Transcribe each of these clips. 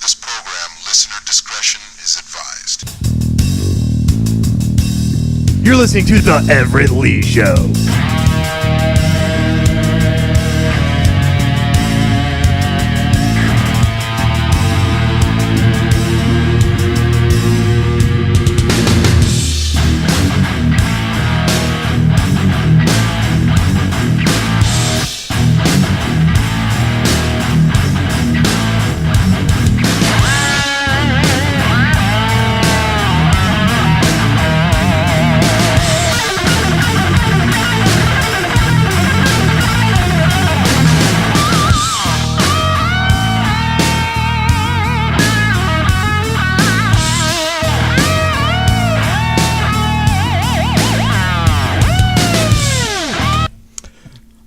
this program, listener discretion is advised. You're listening to The Everett Lee Show.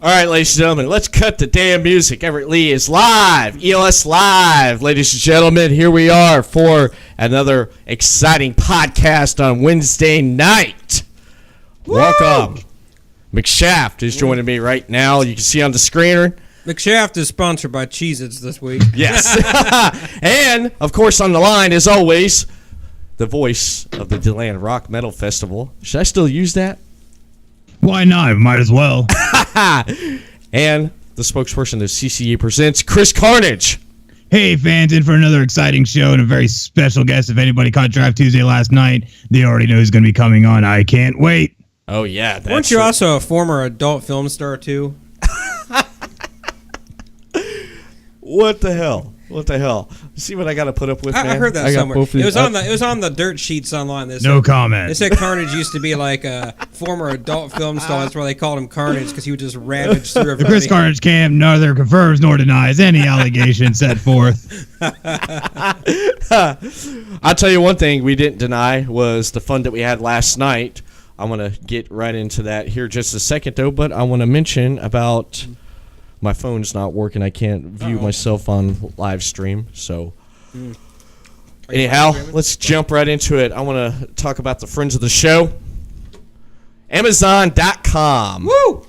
All right, ladies and gentlemen, let's cut the damn music. Everett Lee is live, ELS live. Ladies and gentlemen, here we are for another exciting podcast on Wednesday night. Woo! Welcome. Mcshaft is joining me right now. You can see on the screen. Mcshaft is sponsored by Cheez-Its this week. Yes. And, of course, on the line, as always, the voice of the DeLand Rock Metal Festival. Should I still use that? Why not? Might as well. And the spokesperson of CCE Presents, Chris Carnage. Hey, fans, in for another exciting show and a very special guest. If anybody caught Draft Tuesday last night, they already know who's going to be coming on. I can't wait. Oh, yeah. Weren't you also a former adult film star, too? What the hell? What the hell? See what I got to put up with, man? I heard that somewhere. It was on the dirt sheets online. No comment. They said Carnage used to be like a former adult film star. That's why they called him Carnage, because he would just ravage through everybody. The Chris Carnage camp neither confirms nor denies any allegation set forth. I'll tell you one thing we didn't deny was the fun that we had last night. I'm going to get right into that here just a second, though, but I want to mention about... My phone's not working. I can't view myself on live stream. So, anyhow, let's jump right into it. I want to talk about the friends of the show. Amazon.com. Woo!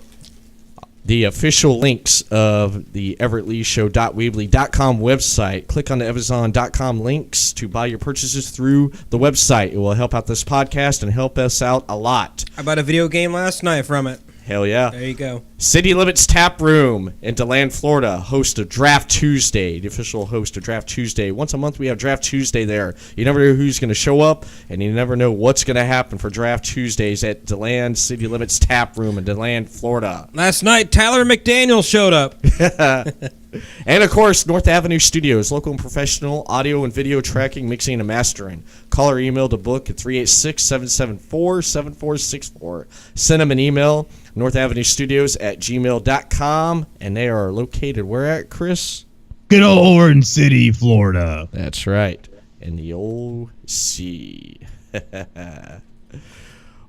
The official links of the Everett Lee Show.weebly.com website. Click on the Amazon.com links to buy your purchases through the website. It will help out this podcast and help us out a lot. I bought a video game last night from it. Hell yeah. There you go. City Limits Tap Room in DeLand, Florida, host of Draft Tuesday, the official host of Draft Tuesday. Once a month we have Draft Tuesday there. You never know who's going to show up, and you never know what's going to happen for Draft Tuesdays at DeLand City Limits Tap Room in DeLand, Florida. Last night, Tyler McDaniel showed up. And, of course, North Avenue Studios, local and professional audio and video tracking, mixing, and mastering. Call or email to book at 386-774-7464. Send them an email, northavenuestudios@gmail.com, and they are located where at, Chris? Good old Orange City, Florida. That's right, in the old C.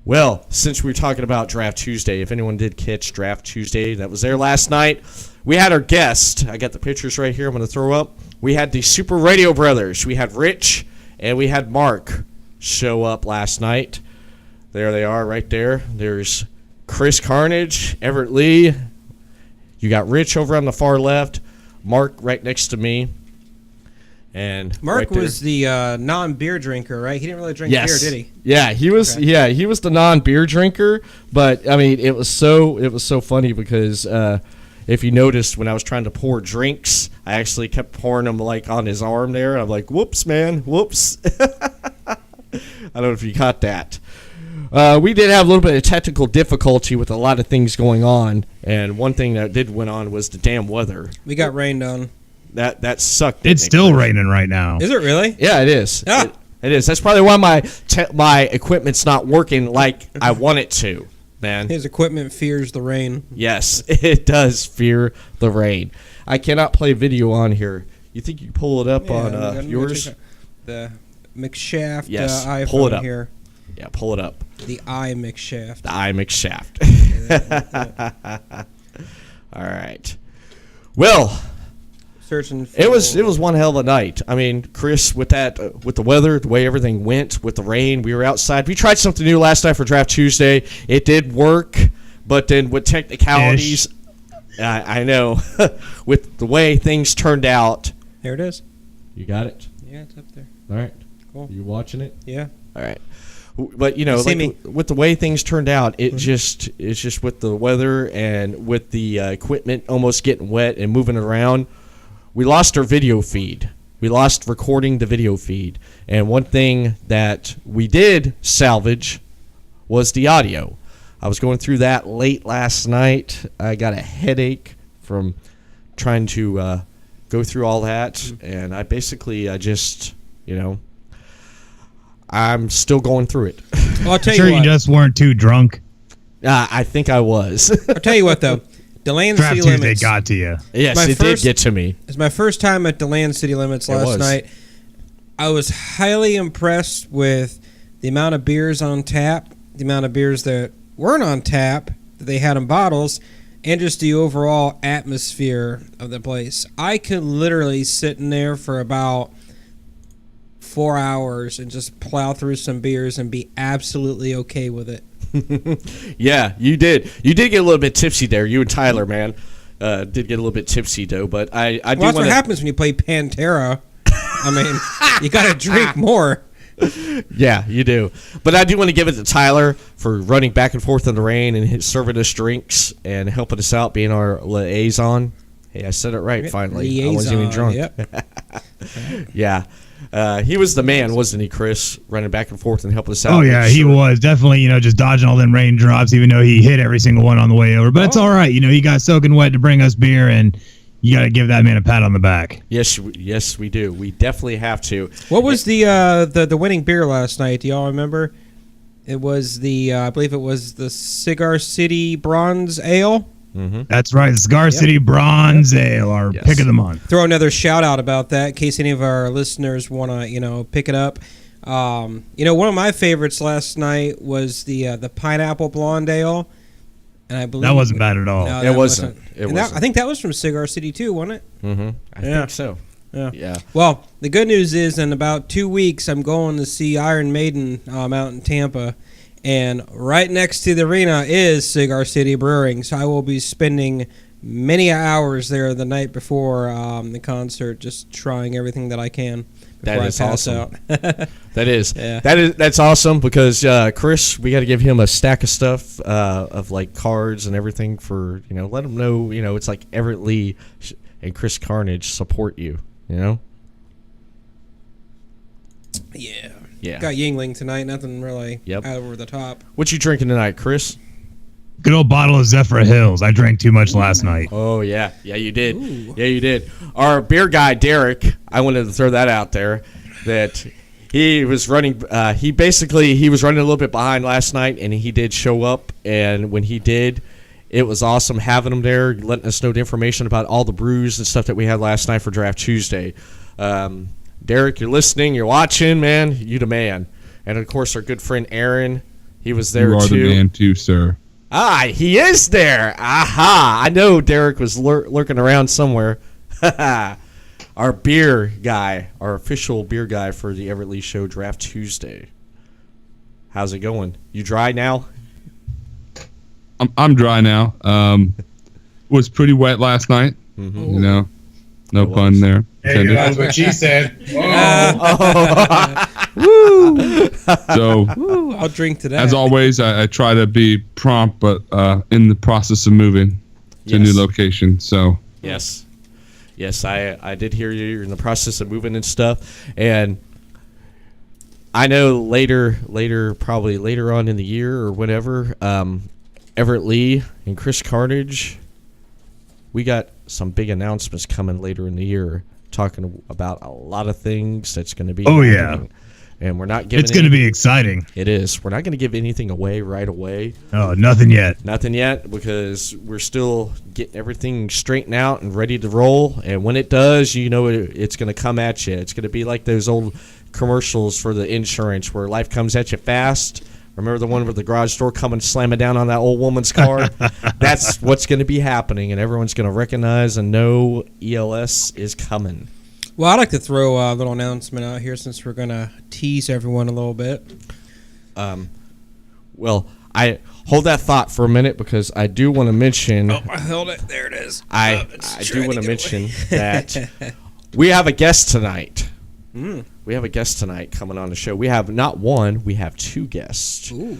Well, since we were talking about Draft Tuesday, if anyone did catch Draft Tuesday that was there last night, we had our guest. I got the pictures right here I'm going to throw up. We had the Super Radio Brothers. We had Rich and we had Mark show up last night. There they are right there. There's Chris Carnage, Everett Lee. You got Rich over on the far left, Mark right next to me. And Mark right was the non-beer drinker, right? He didn't really drink beer, did he? Yeah, he was. Okay. Yeah, he was the non-beer drinker. But I mean, it was so funny because if you noticed when I was trying to pour drinks, I actually kept pouring them like on his arm there. I'm like, "Whoops, man, whoops." I don't know if you caught that. We did have a little bit of technical difficulty with a lot of things going on, and one thing that did went on was the damn weather. We got rained on. That sucked. It's still raining right now. Is it really? Yeah, it is. Ah. It is. That's probably why my equipment's not working like I want it to, man. His equipment fears the rain. Yes, it does fear the rain. I cannot play video on here. You think you can pull it up on yours? The Mcshaft iPhone pull it up. here. Yeah, pull it up. The iMcshaft. The iMcshaft. All right. Well, searching for it was one hell of a night. I mean, Chris, with that, with the weather, the way everything went, with the rain, we were outside. We tried something new last night for Draft Tuesday. It did work, but then with technicalities, I know, with the way things turned out. There it is. You got it? Yeah, it's up there. All right. Cool. You watching it? Yeah. All right. But you know, See like me. with the way things turned out, it's just with the weather and with the equipment almost getting wet and moving around, we lost our video feed. We lost recording the video feed. And one thing that we did salvage was the audio. I was going through that late last night. I got a headache from trying to go through all that, and I just, you know, I'm still going through it. Well, I'll tell Sure, you you what. just weren't too drunk. I think I was. I'll tell you what, though. DeLand Draft City Tuesday Limits. got to you. Yes, My it did first- get to me. It's my first time at DeLand City Limits It last was. night. I was highly impressed with the amount of beers on tap, the amount of beers that weren't on tap that they had in bottles, and just the overall atmosphere of the place. I could literally sit in there for about 4 hours and just plow through some beers and be absolutely okay with it. Yeah, you did. You did get a little bit tipsy there. You and Tyler, man, did get a little bit tipsy though. But I do Well, that's want what to. happens when you play Pantera. I mean, you got to drink more. Yeah, you do. But I do want to give it to Tyler for running back and forth in the rain and serving us drinks and helping us out, being our liaison. Hey, I said it right finally. I wasn't even drunk. Yep. Yeah. He was the man, wasn't he, Chris? Running back and forth and helping us out. Oh yeah, Make he sure- was definitely, just dodging all them raindrops, even though he hit every single one on the way over. But it's all right, he got soaking wet to bring us beer, and you got to give that man a pat on the back. Yes, we do. We definitely have to. What was the winning beer last night? Do y'all remember? It was I believe it was the Cigar City Bronze Ale. That's right, Cigar City Bronze Ale, our Yes. pick of the month. Throw another shout out about that in case any of our listeners want to pick it up. One of my favorites last night was the Pineapple Blonde Ale, and I believe That wasn't bad at all. No, It that wasn't. It And that- wasn't. I think that was from Cigar City too, wasn't it? I Yeah. think so. Yeah. Well, the good news is in about 2 weeks, I'm going to see Iron Maiden out in Tampa. And right next to the arena is Cigar City Brewing. So I will be spending many hours there the night before the concert, just trying everything that I can before That I is pass awesome. out. That is. Yeah. That's awesome because Chris, we got to give him a stack of stuff of like cards and everything for let him know it's like Everett Lee and Chris Carnage support you. Yeah. Yeah. Got Yingling tonight. Nothing really Yep. out over the top. What you drinking tonight, Chris? Good old bottle of Zephyr Hills. I drank too much last night. Oh yeah, you did. Ooh. Yeah, you did. Our beer guy Derek, I wanted to throw that out there. That he was running. He was running a little bit behind last night, and he did show up. And when he did, it was awesome having him there, letting us know the information about all the brews and stuff that we had last night for Draft Tuesday. Derek, you're listening, you're watching, man. You the man. And of course, our good friend Aaron, he was there You are too. the man too, sir. Ah, he is there. Aha. I know Derek was lurking around somewhere. Our beer guy, our official beer guy for the Everett Lee Show Draft Tuesday. How's it going? You dry now? I'm dry now. Was pretty wet last night. No It pun was. there. intended. That's what she said. So, Ooh, I'll drink to that. as always, I try to be prompt, but in the process of moving to a Yes. new location. So, Yes. Yes, I did hear you're in the process of moving and stuff. And I know probably later on in the year or whatever, Everett Lee and Chris Carnage, we got some big announcements coming later in the year, talking about a lot of things that's going to be Oh, happening. And we're not giving It's going to be exciting. It is. We're not going to give anything away right away. Oh, nothing yet. Nothing yet, because we're still getting everything straightened out and ready to roll. And when it does, it's going to come at you. It's going to be like those old commercials for the insurance where life comes at you fast. Remember the one with the garage door coming slamming down on that old woman's car? That's what's going to be happening, and everyone's going to recognize and know ELS is coming. Well, I'd like to throw a little announcement out here since we're going to tease everyone a little bit. Well, I hold that thought for a minute because I do want to mention. Oh, I held it. There it is. I do want to mention that we have a guest tonight. We have a guest tonight coming on the show. We have not one, we have two guests. Ooh.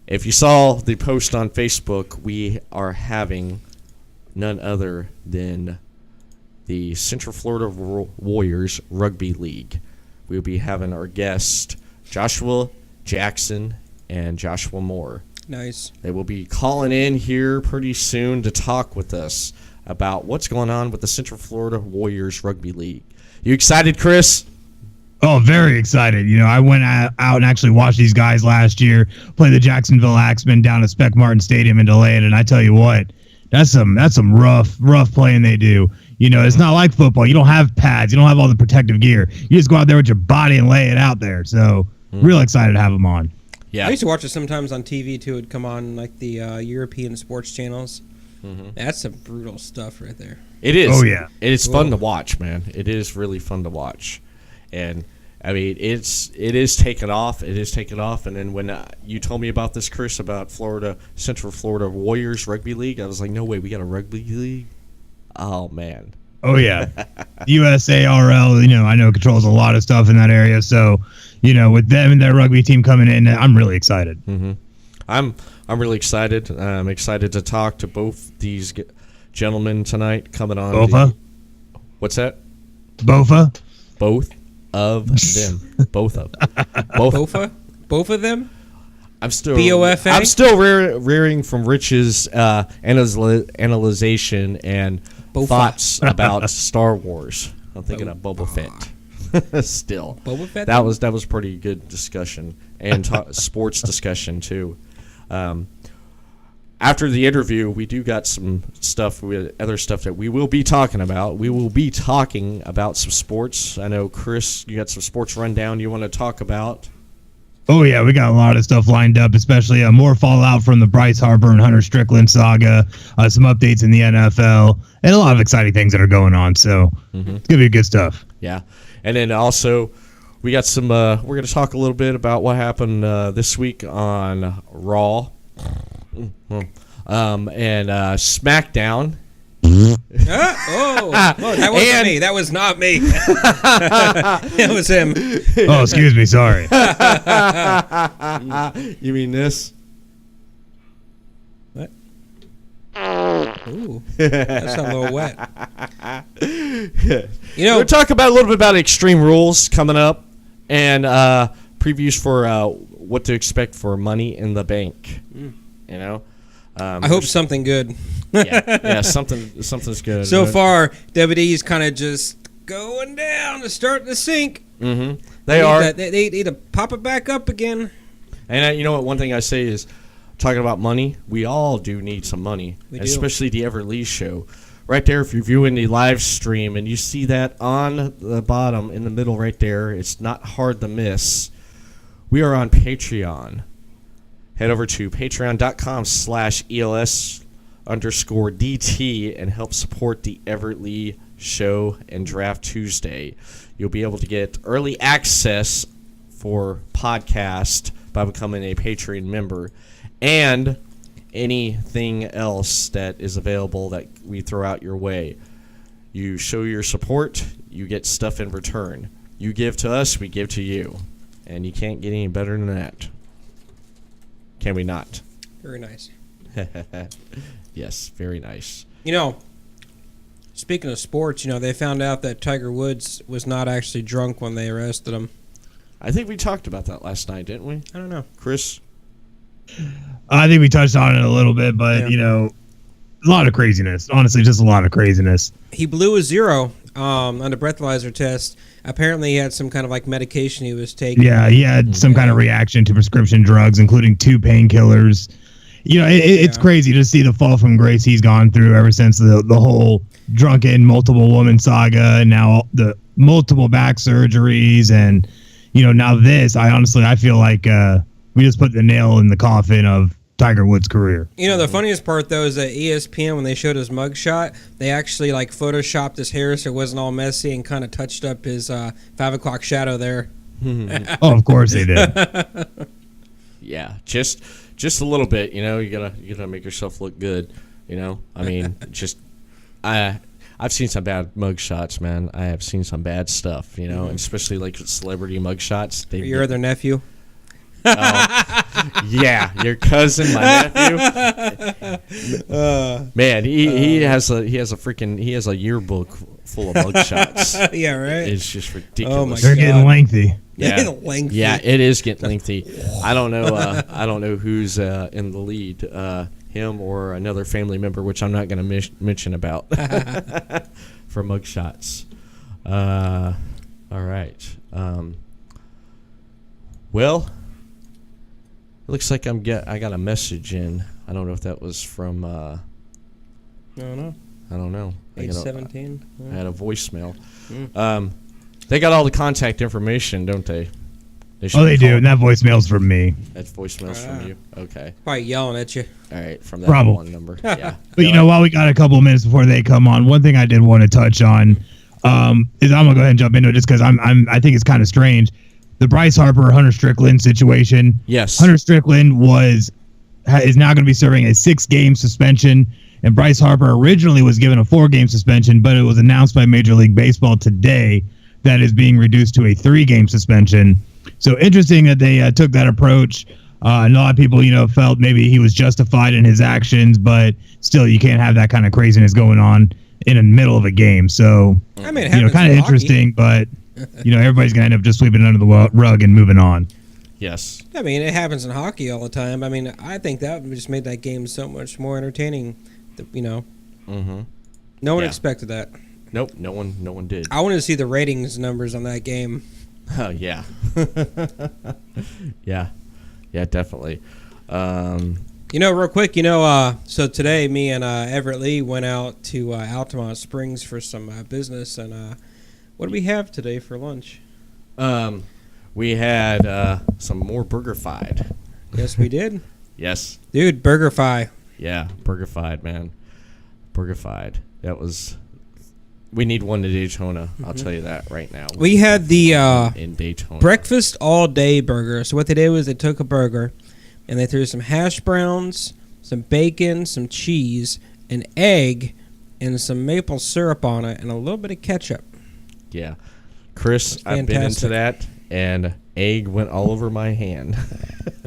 If you saw the post on Facebook, we are having none other than the Central Florida Warriors Rugby League. We'll be having our guest, Joshua Jackson and Joshua Moore. Nice. They will be calling in here pretty soon to talk with us about what's going on with the Central Florida Warriors Rugby League. You excited, Chris? Oh, very excited. I went out and actually watched these guys last year play the Jacksonville Axemen down at Spec Martin Stadium in DeLand, and I tell you what, that's some rough playing they do. It's not like football. You don't have pads. You don't have all the protective gear. You just go out there with your body and lay it out there. So, real excited to have them on. Yeah. I used to watch it sometimes on TV, too. It'd come on, like, the European sports channels. That's some brutal stuff right there. It is. Oh, yeah. It is fun to watch, man. It is really fun to watch. And, I mean, it is taking off. It is taking off. And then when you told me about this, Chris, about Central Florida Warriors Rugby League, I was like, no way, we got a rugby league? Oh, man. Oh, yeah. USARL, I know controls a lot of stuff in that area. So, with them and their rugby team coming in, I'm really excited. I'm really excited. I'm excited to talk to both these gentlemen tonight coming on. Bofa? What's that? Bofa? Both of them. Both of them. Bofa? Both of them? I'm still BOFA? I'm still rearing from Rich's analyzation and Bofa. thoughts about Star Wars. I'm thinking of Boba Fett. Still, Boba Fett? That was pretty good discussion and sports discussion too. After the interview, we do got some stuff, other stuff that we will be talking about. We will be talking about some sports. I know, Chris, you got some sports rundown you want to talk about. Oh, yeah, we got a lot of stuff lined up, especially more fallout from the Bryce Harper and Hunter Strickland saga, some updates in the NFL, and a lot of exciting things that are going on. So it's going to be good stuff. Yeah. And then also, we got some, we're going to talk a little bit about what happened this week on Raw and SmackDown. That wasn't me. That was not me. That was him. Oh, excuse me. Sorry. You mean this? What? Ooh, that's a little wet. We're talking about a little bit about Extreme Rules coming up and previews for what to expect for Money in the Bank. I hope something good. Something's good. So far, WWE's kind of just going down, to starting to sink. They need to pop it back up again. And you know what? One thing I say is, talking about money, we all do need some money, especially the Everett Lee show. Right there, if you're viewing the live stream and you see that on the bottom in the middle right there, it's not hard to miss. We are on Patreon. Head over to patreon.com/ELS_DT and help support the Everett Lee show and Draft Tuesday. You'll be able to get early access for podcast by becoming a Patreon member and anything else that is available that we throw out your way. You show your support, you get stuff in return. You give to us, we give to you. And you can't get any better than that. Can we not? Very nice. Yes, very nice. Speaking of sports, they found out that Tiger Woods was not actually drunk when they arrested him. I think we talked about that last night, didn't we? I don't know. Chris? I think we touched on it a little bit, but, a lot of craziness. Honestly, just a lot of craziness. He blew a 0 on the breathalyzer test. Apparently, he had some kind of medication he was taking. Yeah, he had some kind of reaction to prescription drugs, including 2 painkillers. It's crazy to see the fall from grace he's gone through ever since the whole drunken multiple woman saga, and now the multiple back surgeries, and now this. I feel like we just put the nail in the coffin of Tiger Woods' career. The funniest part, though, is that ESPN, when they showed his mugshot, they actually photoshopped his hair so it wasn't all messy and kind of touched up his 5 o'clock shadow there. Oh, of course they did. Yeah, just a little bit. You gotta make yourself look good. I mean, I've seen some bad mug shots, man. I have seen some bad stuff, you know, and especially like celebrity mug shots. Your other nephew? Yeah, your cousin, my nephew. Man, he has a yearbook full of mug shots. Yeah, right. It's just ridiculous. Oh my They're getting lengthy. Yeah. Getting lengthy. Yeah, it is getting lengthy. I don't know who's in the lead, him or another family member, which I'm not going to mention about for mug shots. All right. Well, it looks like I got a message in. I don't know if that was from. I don't know. I don't know. 817. I had a voicemail. They got all the contact information, don't they? They do. And that voicemail's from me. That voicemail's from you. Okay. Probably yelling at you. All right. From that Probably. one number. Yeah. But while we got a couple of minutes before they come on, one thing I did want to touch on is I'm gonna go ahead and jump into it just because I think it's kind of strange. The Bryce Harper Hunter Strickland situation. Yes. Hunter Strickland is now going to be serving a 6-game suspension, and Bryce Harper originally was given a 4-game suspension, but it was announced by Major League Baseball today that is being reduced to a 3-game suspension. So interesting that they took that approach. And a lot of people, felt maybe he was justified in his actions, but still, you can't have that kind of craziness going on in the middle of a game. So, I mean, it happens kind in of hockey. interesting, but everybody's gonna end up just sweeping it under the rug and moving on. Yes. I mean, it happens in hockey all the time. I mean, I think that just made that game so much more entertaining. Mm-hmm. No one Yeah. expected that. Nope. No one did. I wanted to see the ratings numbers on that game. Oh yeah. Yeah. Yeah. Definitely. Real quick, so today me and Everett Lee went out to Altamont Springs for some business, and what do we have today for lunch? We had some more BurgerFied. Yes, we did. Yes. Dude, BurgerFi. Yeah, BurgerFied, man. BurgerFied. That was. We need one to Daytona. I'll tell you that right now. We had the in Daytona breakfast all day burger. So what they did was they took a burger and they threw some hash browns, some bacon, some cheese, an egg, and some maple syrup on it, and a little bit of ketchup. Yeah, Chris, I've been into that, and egg went all over my hand.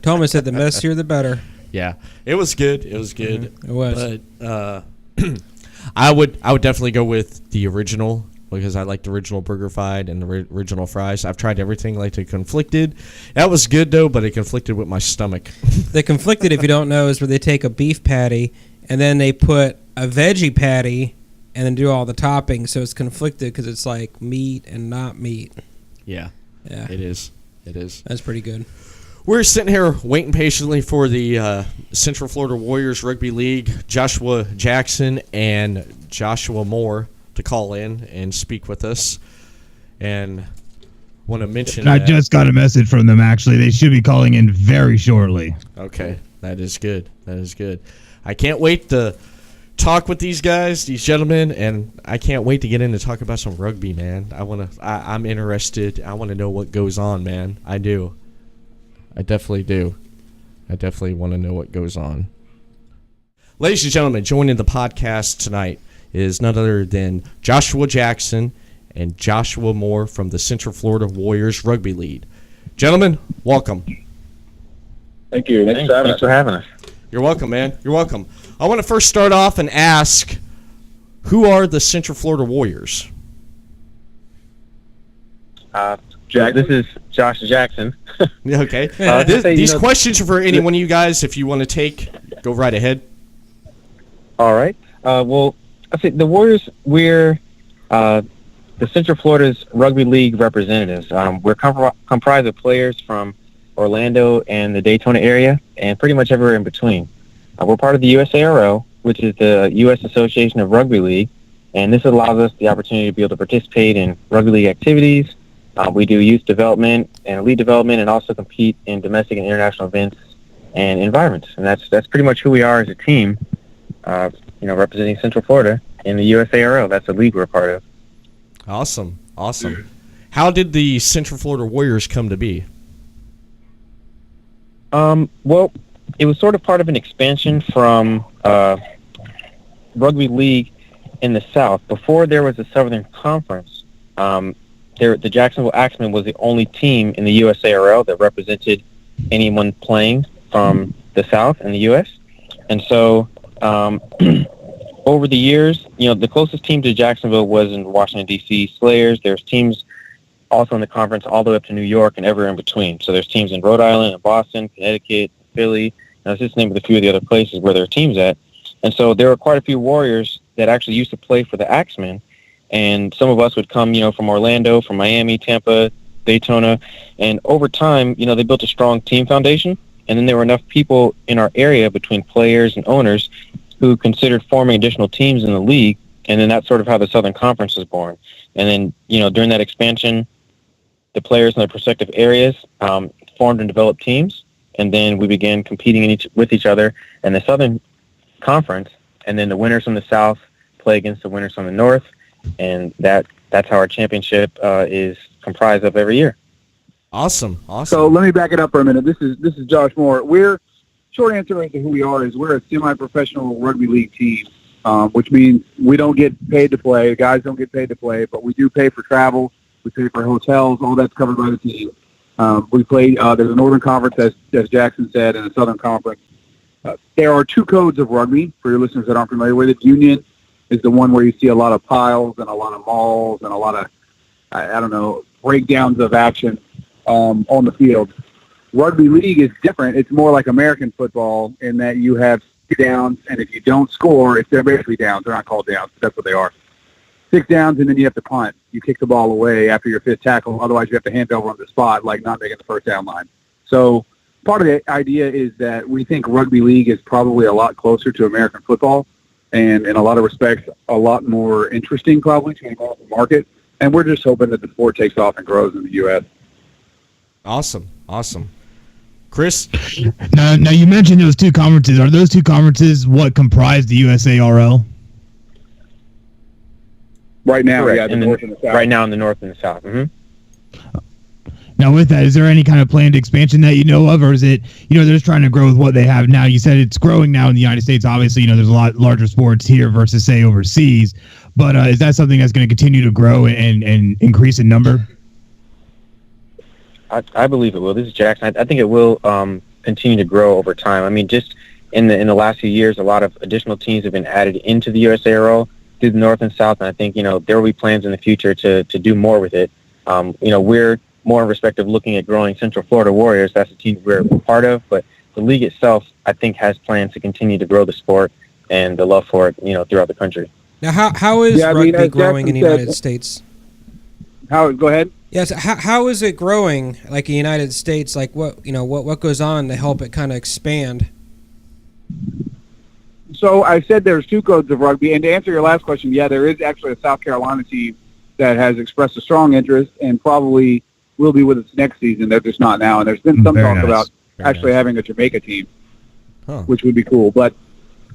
Thomas said the messier the better. Yeah, it was good. It was good. It was. But I would definitely go with the original because I like the original BurgerFied and the original fries. I've tried everything like the conflicted. That was good though, but it conflicted with my stomach. The conflicted, if you don't know, is where they take a beef patty and then they put a veggie patty and then do all the toppings. So it's conflicted because it's like meat and not meat. Yeah. Yeah. It is. It is. That's pretty good. We're sitting here waiting patiently for the Central Florida Warriors Rugby League, Joshua Jackson and Joshua Moore to call in and speak with us. And want to mention I just got a message from them, actually. They should be calling in very shortly. Okay. That is good. That is good. I can't wait to talk with these guys, these gentlemen, and I can't wait to get in to talk about some rugby, man. I'm interested. I want to know what goes on, man. I do. I definitely do. I definitely want to know what goes on. Ladies and gentlemen, joining the podcast tonight is none other than Joshua Jackson and Joshua Moore from the Central Florida Warriors Rugby League. Gentlemen, welcome. Thank you. Thanks for having us. You're welcome, man. You're welcome. I want to first start off and ask, who are the Central Florida Warriors? This is Josh Jackson. Okay. Say, These questions are for any one of you guys. If you want to take, go right ahead. All right. Well, I think the Warriors, we're the Central Florida's Rugby League representatives. We're comprised of players from Orlando and the Daytona area and pretty much everywhere in between. We're part of the USARO, which is the U.S. Association of Rugby League, and this allows us the opportunity to be able to participate in rugby league activities. We do youth development and elite development and also compete in domestic and international events and environments. And that's pretty much who we are as a team, representing Central Florida in the USARO. That's the league we're a part of. Awesome. Awesome. How did the Central Florida Warriors come to be? Well, it was sort of part of an expansion from rugby league in the South, before there was a Southern Conference, the Jacksonville Axemen was the only team in the USARL that represented anyone playing from the South in the U.S. And so over the years, the closest team to Jacksonville was in Washington, D.C., Slayers. There's teams also in the conference all the way up to New York and everywhere in between. So there's teams in Rhode Island and Boston, Connecticut, Philly. And let's just name a few of the other places where there are teams at. And so there were quite a few Warriors that actually used to play for the Axemen. And some of us would come, from Orlando, from Miami, Tampa, Daytona. And over time, they built a strong team foundation. And then there were enough people in our area between players and owners who considered forming additional teams in the league. And then that's sort of how the Southern Conference was born. And then, during that expansion, the players in their respective areas formed and developed teams. And then we began competing with each other in the Southern Conference. And then the winners from the South play against the winners from the North. And that's how our championship is comprised of every year. Awesome. So let me back it up for a minute. This is Josh Moore. Short answer as to who we are is we're a semi-professional rugby league team, which means we don't get paid to play. The guys don't get paid to play, but we do pay for travel. We pay for hotels. All that's covered by the team. We play. There's a Northern Conference, as Jackson said, and a Southern Conference. There are two codes of rugby for your listeners that aren't familiar with it. Union is the one where you see a lot of piles and a lot of mauls and a lot of, breakdowns of action on the field. Rugby league is different. It's more like American football in that you have downs, and if you don't score, they're basically downs. They're not called downs, but that's what they are. 6 downs, and then you have to punt. You kick the ball away after your 5th tackle. Otherwise, you have to hand over on the spot, like not making the first down line. So part of the idea is that we think rugby league is probably a lot closer to American football, and in a lot of respects, a lot more interesting probably to the American market. And we're just hoping that the sport takes off and grows in the U.S. Awesome. Chris? Now you mentioned those two conferences. Are those two conferences what comprise the USARL? Right now, Correct. yeah, the North and the South. Right now in the North and the South. Mm-hmm. Now, with that, is there any kind of planned expansion that you know of, or is it, they're just trying to grow with what they have now? You said it's growing now in the United States. Obviously, there's a lot larger sports here versus, say, overseas. But is that something that's going to continue to grow and increase in number? I believe it will. This is Jackson. I think it will continue to grow over time. I mean, just in the last few years, a lot of additional teams have been added into the USARL through the North and South, and I think, there will be plans in the future to do more with it. We're more in respect of looking at growing Central Florida Warriors. That's a team we're part of, but the league itself, I think, has plans to continue to grow the sport and the love for it, throughout the country. Now, how is rugby growing in the United States? Go ahead. Yes, how is it growing, like in the United States? Like what goes on to help it kind of expand? So I said there's two codes of rugby, and to answer your last question, yeah, there is actually a South Carolina team that has expressed a strong interest and probably will be with us next season. They're just not now, and there's been some talk about actually having a Jamaica team, which would be cool. But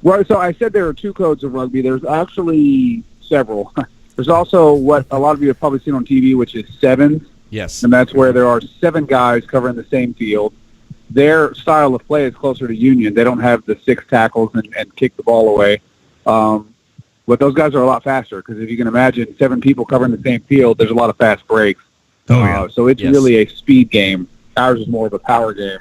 so I said there are two codes of rugby. There's actually several. There's also what a lot of you have probably seen on TV, which is sevens. Yes. And that's where there are 7 guys covering the same field. Their style of play is closer to union. They don't have the 6 tackles and kick the ball away. But those guys are a lot faster because if you can imagine 7 people covering the same field, there's a lot of fast breaks. So it's really a speed game. Ours is more of a power game.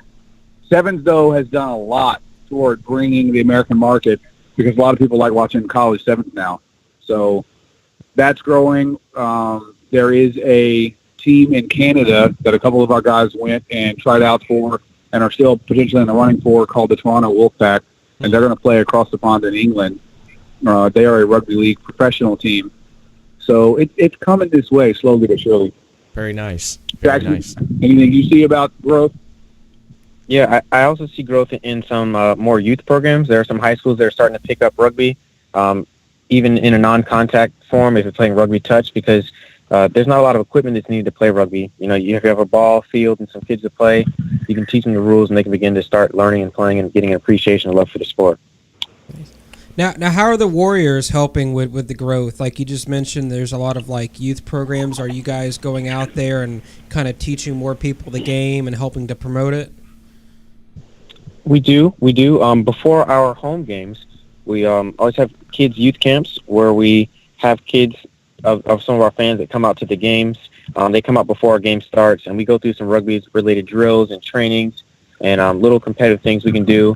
Sevens, though, has done a lot toward bringing the American market because a lot of people like watching college sevens now. So that's growing. There is a team in Canada that a couple of our guys went and tried out for and are still potentially in the running for called the Toronto Wolfpack, and they're going to play across the pond in England. They are a rugby league professional team. So it's coming this way slowly but surely. Very nice. Jackson, anything you see about growth? Yeah, I also see growth in some more youth programs. There are some high schools that are starting to pick up rugby, even in a non-contact form if you're playing rugby touch, because there's not a lot of equipment that's needed to play rugby. You have a ball, field, and some kids to play, you can teach them the rules, and they can begin to start learning and playing and getting an appreciation and love for the sport. Now, how are the Warriors helping with the growth? Like you just mentioned, there's a lot of youth programs. Are you guys going out there and kind of teaching more people the game and helping to promote it? We do. Before our home games, we always have kids' youth camps where we have kids of some of our fans that come out to the games. They come out before our game starts, and we go through some rugby-related drills and trainings and little competitive things we can do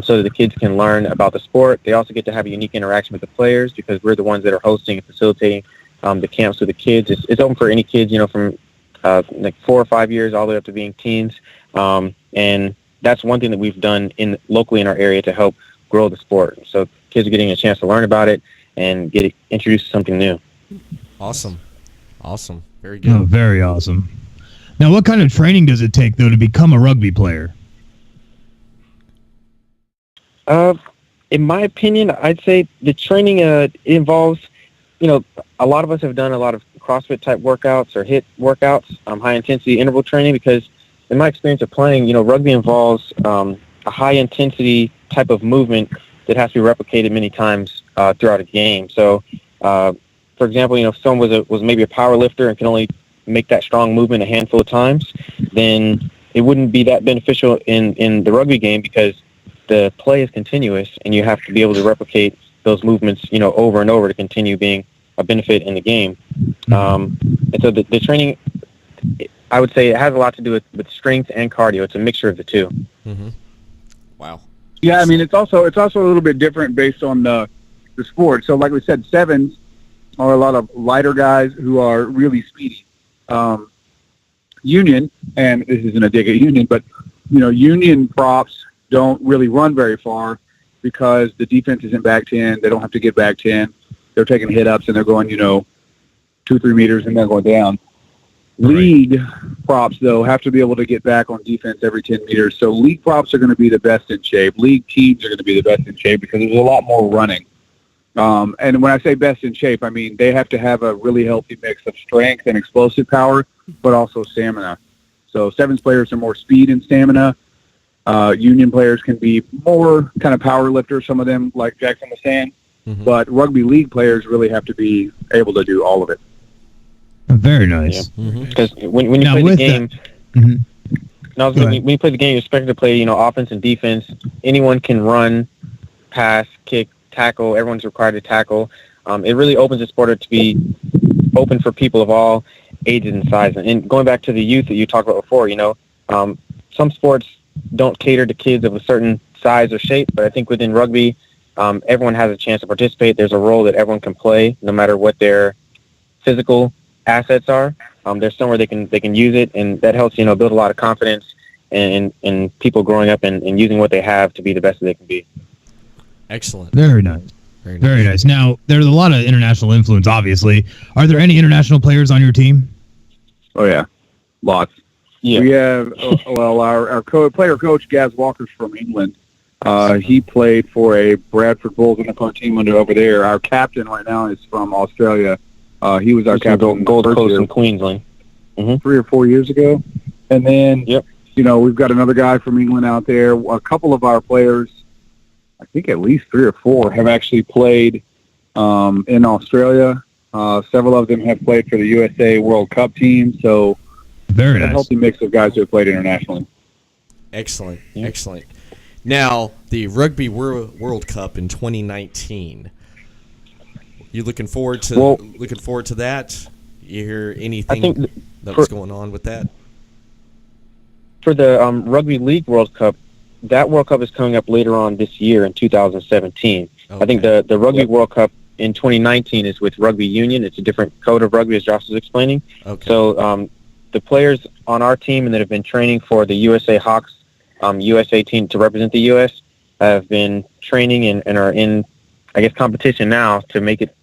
so that the kids can learn about the sport. They also get to have a unique interaction with the players because we're the ones that are hosting and facilitating the camps with the kids. It's open for any kids, from like 4 or 5 years all the way up to being teens. And that's one thing that we've done locally in our area to help grow the sport. So kids are getting a chance to learn about it and get introduced to something new. Awesome. Very good. Oh, very awesome. Now, what kind of training does it take, though, to become a rugby player? In my opinion, I'd say the training involves, a lot of us have done a lot of CrossFit type workouts or HIIT workouts, high intensity interval training, because in my experience of playing, rugby involves a high intensity type of movement that has to be replicated many times throughout a game. So, for example, if someone was maybe a power lifter and can only make that strong movement a handful of times, then it wouldn't be that beneficial in the rugby game because the play is continuous and you have to be able to replicate those movements, over and over to continue being a benefit in the game. And so the training, I would say it has a lot to do with strength and cardio. It's a mixture of the two. Mm-hmm. Wow. Yeah, I mean, it's also a little bit different based on the sport. So like we said, sevens are a lot of lighter guys who are really speedy. Union, and this isn't a dig at Union, but, Union props don't really run very far because the defense isn't back 10. They don't have to get back 10. They're taking hit-ups and they're going, 2-3 meters and they're going down. Right. League props, though, have to be able to get back on defense every 10 meters. So league props are going to be the best in shape. League teams are going to be the best in shape because there's a lot more running. And when I say best in shape, I mean they have to have a really healthy mix of strength and explosive power, but also stamina. So sevens players are more speed and stamina. Union players can be more kind of power lifters, some of them, like Jackson was saying. Mm-hmm. But rugby league players really have to be able to do all of it. Very nice. Because when you Now, play the with game, when you play the game, you're expected to play, offense and defense. Anyone can run, pass, kick, tackle. Everyone's required to tackle. It really opens the sport to be open for people of all ages and sizes. And going back to the youth that you talked about before, some sports don't cater to kids of a certain size or shape, but I think within rugby, everyone has a chance to participate. There's a role that everyone can play, no matter what their physical assets are. There's somewhere they can use it, and that helps build a lot of confidence in people growing up and using what they have to be the best that they can be. Excellent. Very nice. Very nice. Now, there's a lot of international influence, obviously. Are there any international players on your team? Oh, yeah. Lots. Yeah. We have, our player coach, Gaz Walker's from England. He played for a Bradford Bulls and a team over there. Our captain right now is from Australia. He was our captain Gold Coast in Queensland. 3 or 4 years ago. And then, we've got another guy from England out there. A couple of our players, I think at least 3 or 4, have actually played in Australia. Several of them have played for the USA World Cup team. So very nice. A healthy mix of guys who have played internationally. Excellent. Excellent. Now, the Rugby World Cup in 2019. You looking forward to that? You hear anything that was going on with that? For the Rugby League World Cup, that World Cup is coming up later on this year in 2017. Okay. I think the Rugby World Cup in 2019 is with Rugby Union. It's a different code of rugby, as Josh was explaining. Okay. So the players on our team and that have been training for the USA Hawks USA team to represent the U.S. have been training and are in, I guess, competition now to make it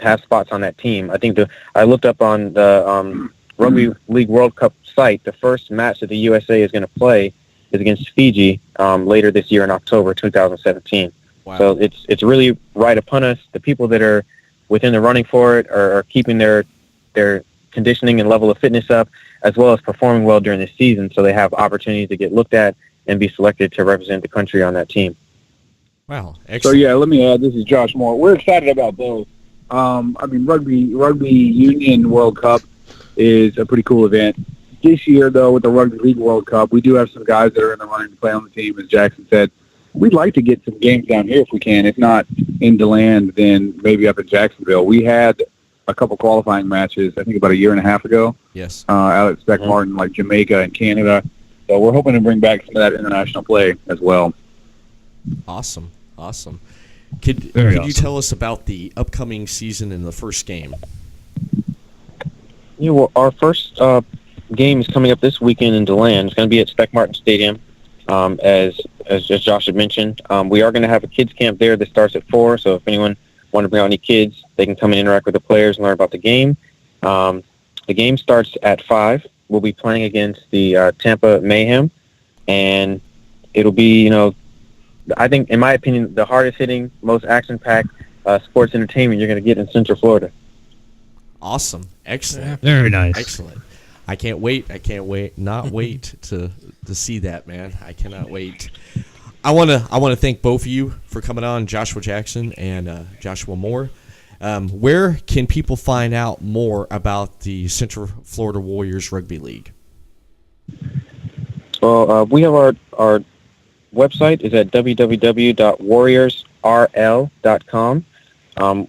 have spots on that team. I think I looked up on the Rugby League World Cup site. The first match that the USA is going to play is against Fiji later this year in October 2017. Wow. So it's really right upon us. The people that are within the running for it are keeping their conditioning and level of fitness up, as well as performing well during the season, so they have opportunities to get looked at and be selected to represent the country on that team. Wow. So Excellent. let me add. This is Josh Moore. We're excited about both. Rugby Union World Cup is a pretty cool event. This year, though, with the Rugby League World Cup, we do have some guys that are in the running to play on the team, as Jackson said. we'd like to get some games down here if we can. If not in DeLand, then maybe up in Jacksonville. We had a couple qualifying matches, I think about a year and a half ago. Yes. Out at Spec Martin, like Jamaica and Canada. So we're hoping to bring back some of that international play as well. Awesome. Could you tell us about the upcoming season and the first game? Yeah, well, our first game is coming up this weekend in DeLand. It's going to be at Spec Martin Stadium, as Josh had mentioned. We are going to have a kids camp there that starts at 4. So if anyone want to bring out any kids, they can come and interact with the players and learn about the game. The game starts at 5. We'll be playing against the Tampa Mayhem, and it'll be, I think, in my opinion, the hardest hitting, most action-packed sports entertainment you're going to get in Central Florida. Awesome. Excellent. Very nice. Excellent. I can't wait. Not wait to see that, man. I cannot wait. I want to thank both of you for coming on, Joshua Jackson and Joshua Moore. Where can people find out more about the Central Florida Warriors Rugby League? Well, we have our website is at www.warriorsrl.com.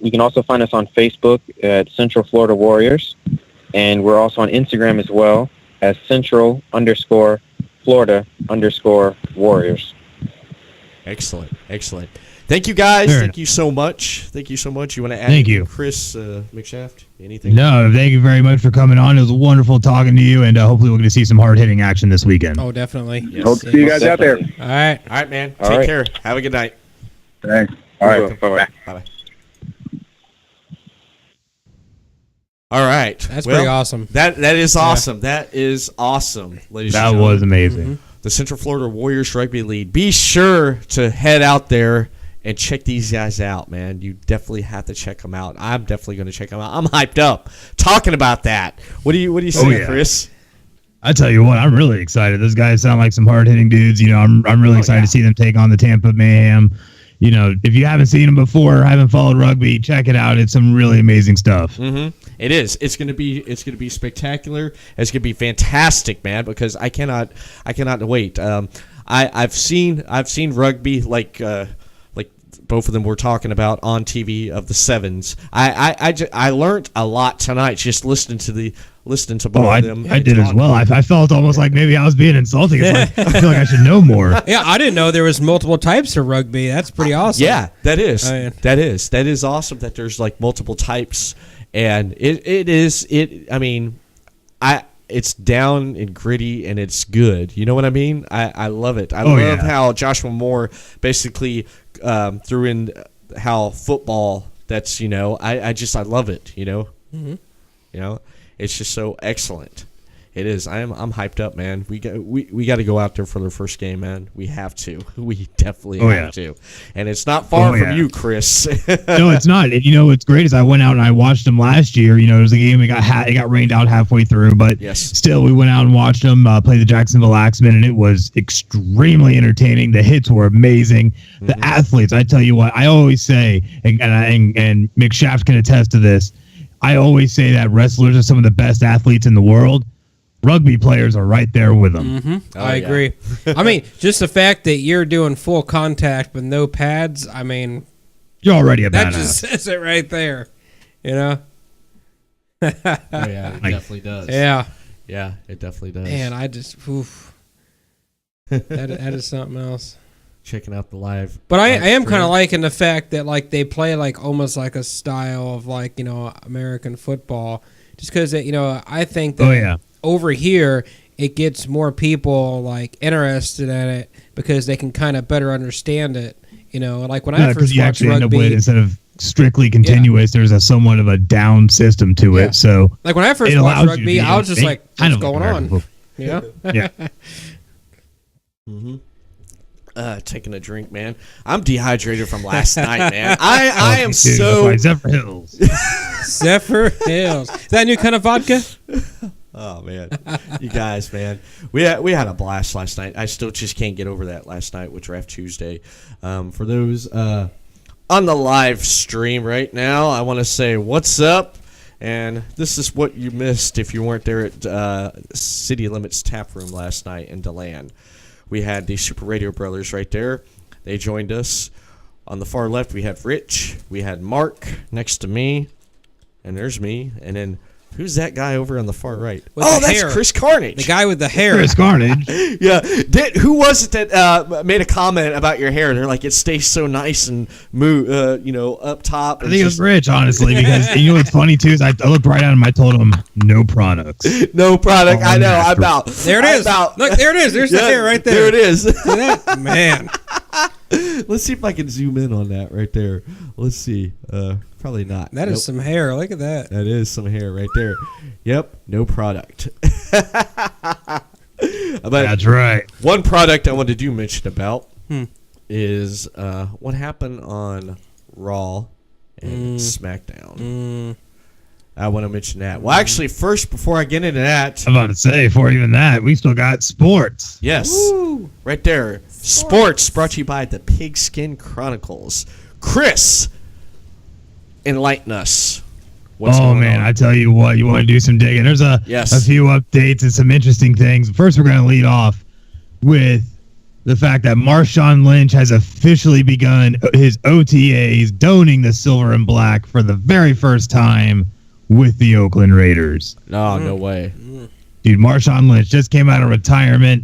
You can also find us on Facebook at Central Florida Warriors, and we're also on Instagram as well as Central_Florida_Warriors. Excellent. Thank you, guys. Sure. Thank you so much. You want to add Thank you. Chris Mcshaft? Anything? No, thank you very much for coming on. It was wonderful talking to you, and hopefully we're going to see some hard-hitting action this weekend. Oh, definitely. Yes. Hope to see you guys out there. All right. All right, man. All Take right. care. Have a good night. Thanks. All right. Bye-bye. Bye-bye. All right. That's pretty awesome. That is awesome. That is awesome, ladies and That gentlemen. was amazing. The Central Florida Warriors Rugby League. Be sure to head out there and check these guys out, man. You definitely have to check them out. I'm definitely going to check them out. I'm hyped up talking about that. What do you say, yeah. Chris? I tell you what, I'm really excited. Those guys sound like some hard-hitting dudes. I'm really excited to see them take on the Tampa Mayhem. If you haven't seen them before or haven't followed rugby, check it out. It's some really amazing stuff. Mm-hmm. It is. It's gonna be spectacular. It's gonna be fantastic, man. Because I cannot wait. I've seen rugby like both of them were talking about on TV of the sevens. I learned a lot tonight just listening to both of them. I did as well. I felt almost like maybe I was being insulting. It's like I feel like I should know more. Yeah, I didn't know there was multiple types of rugby. That's pretty awesome. Yeah, that is. Oh, yeah. That is awesome that there's like multiple types, and it's down and gritty and it's good. You know what I mean? I love it. I love how Joshua Moore basically threw in how football. That's I love it. Mm-hmm. It's just so excellent. It is. I'm hyped up, man. We got to go out there for their first game, man. We have to. We definitely have to. And it's not far from you, Chris. No, it's not. And, what's great is I went out and I watched them last year. It was a game it got rained out halfway through, but still we went out and watched them play the Jacksonville Axemen, and it was extremely entertaining. The hits were amazing. Mm-hmm. The athletes, I tell you what, I always say, and Mcshaft can attest to this. I always say that wrestlers are some of the best athletes in the world. Rugby players are right there with them. Mm-hmm. I agree. I mean, just the fact that you're doing full contact with no pads, you're already a badass. That just says it right there. Oh, yeah, it definitely does. Yeah. Yeah, it definitely does. Man, that is something else. Checking out the live. But I am kind of liking the fact that they play almost like a style of American football, just because I think that over here it gets more people interested in it because they can kind of better understand it. When I first watched rugby, instead of strictly continuous, there's a somewhat of a down system to it. So when I first watched rugby, I was just like, "What's going on?" Yeah. Mm-hmm. Taking a drink, man. I'm dehydrated from last night, man. I am so Zephyr Hills. Zephyr Hills. Is that a new kind of vodka? Oh man, you guys, man, we had a blast last night. I still just can't get over that last night with Draft Tuesday. For those on the live stream right now, I want to say what's up, and this is what you missed if you weren't there at City Limits Tap Room last night in DeLand. We had the Super Radio Brothers right there. They joined us. On the far left, we have Rich. We had Mark next to me. And there's me. And then who's that guy over on the far right? With Oh, the that's hair. Chris Carnage. The guy with the hair. Chris Carnage. Yeah. Who was it that made a comment about your hair? They're like, it stays so nice and up top. I think it was Rich, honestly, because you know what's funny too is I looked right at him. I told him no products. No product. I know. I'm out. There it is. Look, there it is. There's the hair right there. There it is. See that? Man. Let's see if I can zoom in on that right there. Let's see. Probably not. That is some hair. Look at that. That is some hair right there. Yep. No product. But That's right. one product I wanted to mention about is what happened on Raw and Smackdown. I want to mention that. Well, actually, first, before I get into that, I'm about to say, before even that, we still got sports. yes, right there. Sports brought to you by the Pigskin Chronicles. Chris, enlighten us. What's Oh going man, on? I tell you what, you want to do some digging. There's a few updates and some interesting things. First, we're going to lead off with the fact that Marshawn Lynch has officially begun his OTAs, donning the silver and black for the very first time with the Oakland Raiders. No way. Dude, Marshawn Lynch just came out of retirement.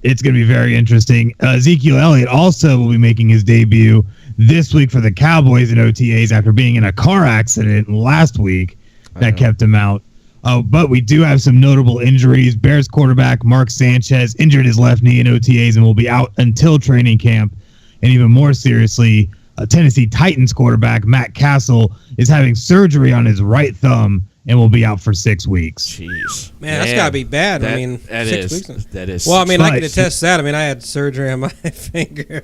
It's going to be very interesting. Ezekiel Elliott also will be making his debut this week for the Cowboys in OTAs after being in a car accident last week that kept him out. But we do have some notable injuries. Bears quarterback Mark Sanchez injured his left knee in OTAs and will be out until training camp. And even more seriously, Tennessee Titans quarterback Matt Castle is having surgery on his right thumb and will be out for 6 weeks. Jeez. Man, that's got to be bad. That, I mean, that 6 is. weeks. That is. Well, I mean, I can But- attest to that. I mean, I had surgery on my finger.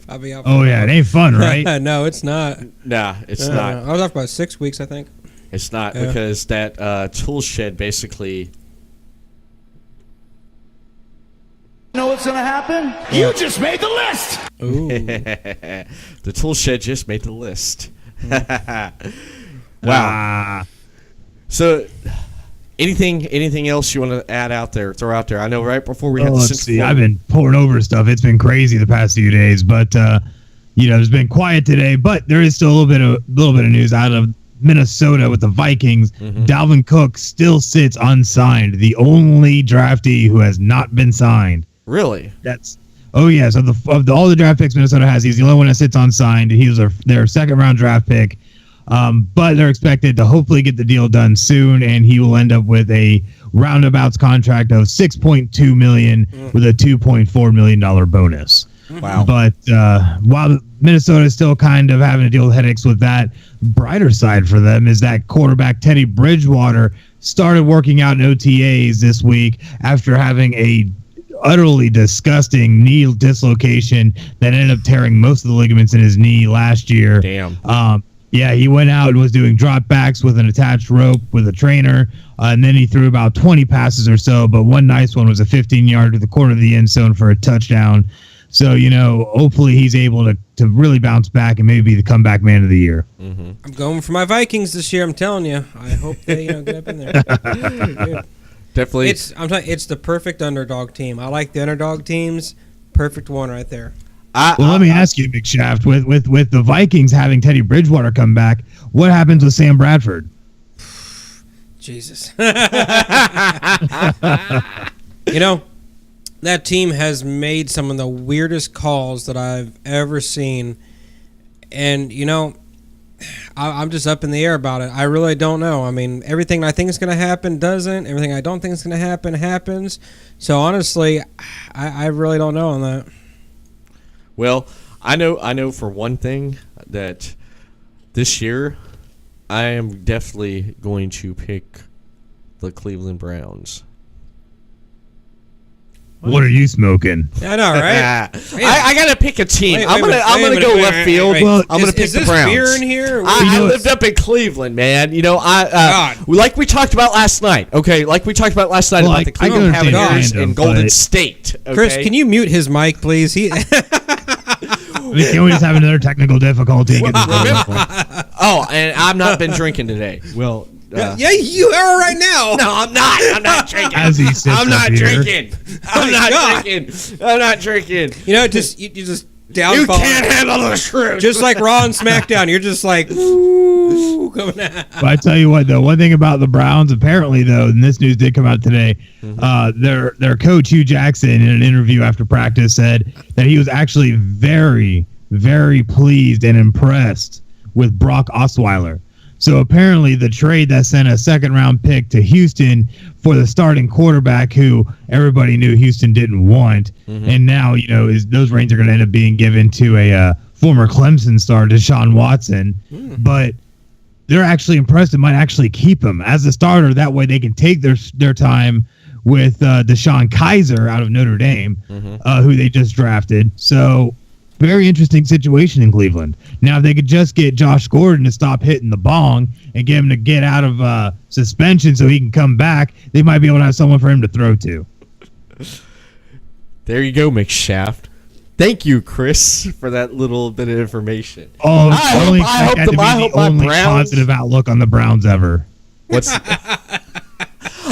I'll be out. Oh, yeah, it ain't fun, right? No, it's not. Nah, it's not. I was off about 6 weeks, I think. It's not Yeah. because that tool shed basically. Know what's gonna happen? You just made the list. Ooh. The tool shed just made the list. Wow. Ah. So, anything else you want to add out there, throw out there? I know right before we had the Let's Central see. Florida- I've been pouring over stuff. It's been crazy the past few days, but there's been quiet today. But there is still a little bit of news out of Minnesota with the Vikings. Dalvin Cook still sits unsigned, the only draftee who has not been signed. Really? Oh yeah. So of all the draft picks Minnesota has, he's the only one that sits unsigned. He was their second round draft pick. But they're expected to hopefully get the deal done soon, and he will end up with a roundabouts contract of $6.2 million with a $2.4 million bonus. Wow. But while Minnesota is still kind of having to deal with headaches with that, brighter side for them is that quarterback Teddy Bridgewater started working out in OTAs this week after having a utterly disgusting knee dislocation that ended up tearing most of the ligaments in his knee last year. Damn. Yeah, he went out and was doing drop backs with an attached rope with a trainer, and then he threw about 20 passes or so, but one nice one was a 15-yard to the corner of the end zone for a touchdown. So, hopefully he's able to really bounce back and maybe be the comeback man of the year. I'm going for my Vikings this year. I'm telling you. I hope they get up in there. Dude. Definitely. I'm telling you, it's the perfect underdog team. I like the underdog teams. Perfect one right there. Well, let me ask you, Mcshaft, with the Vikings having Teddy Bridgewater come back, what happens with Sam Bradford? Jesus. That team has made some of the weirdest calls that I've ever seen. And, I'm just up in the air about it. I really don't know. I mean, everything I think is going to happen doesn't. Everything I don't think is going to happen happens. So, honestly, I really don't know on that. Well, I know for one thing that this year I am definitely going to pick the Cleveland Browns. What are you smoking? I know, right? I gotta pick a team. Wait, I'm wait a gonna minute, go wait, left wait, field. wait. Well, I'm gonna pick is the this Browns. beer in here? I lived up in Cleveland, man. God. Like we talked about last night. Okay, like we talked about last night Well, about the I go Cleveland to Cavaliers random, and Golden but- State. Okay? Chris, can you mute his mic, please? Can't we just have another technical difficulty? And get this over with? Oh, and I've not been drinking today. Well. Yeah, you are right now. No, I'm not. I'm not drinking. As he sits I'm up not here. drinking. I'm not drinking. I'm not drinking. You just downfall. You can't handle the truth. Just like Raw and Smackdown, you're just like, ooh, coming out. But I tell you what, though, one thing about the Browns, apparently, though, and this news did come out today, their coach, Hugh Jackson, in an interview after practice said that he was actually very, very pleased and impressed with Brock Osweiler. So apparently the trade that sent a second-round pick to Houston for the starting quarterback who everybody knew Houston didn't want, and now, those reins are going to end up being given to a former Clemson star, Deshaun Watson. But they're actually impressed and might actually keep him as a starter. That way they can take their time with Deshaun Kaiser out of Notre Dame, who they just drafted. So very interesting situation in Cleveland. Now, if they could just get Josh Gordon to stop hitting the bong and get him to get out of suspension so he can come back, they might be able to have someone for him to throw to. There you go, McShaft. Thank you, Chris, for that little bit of information. Oh, I hope the only Browns positive outlook on the Browns ever.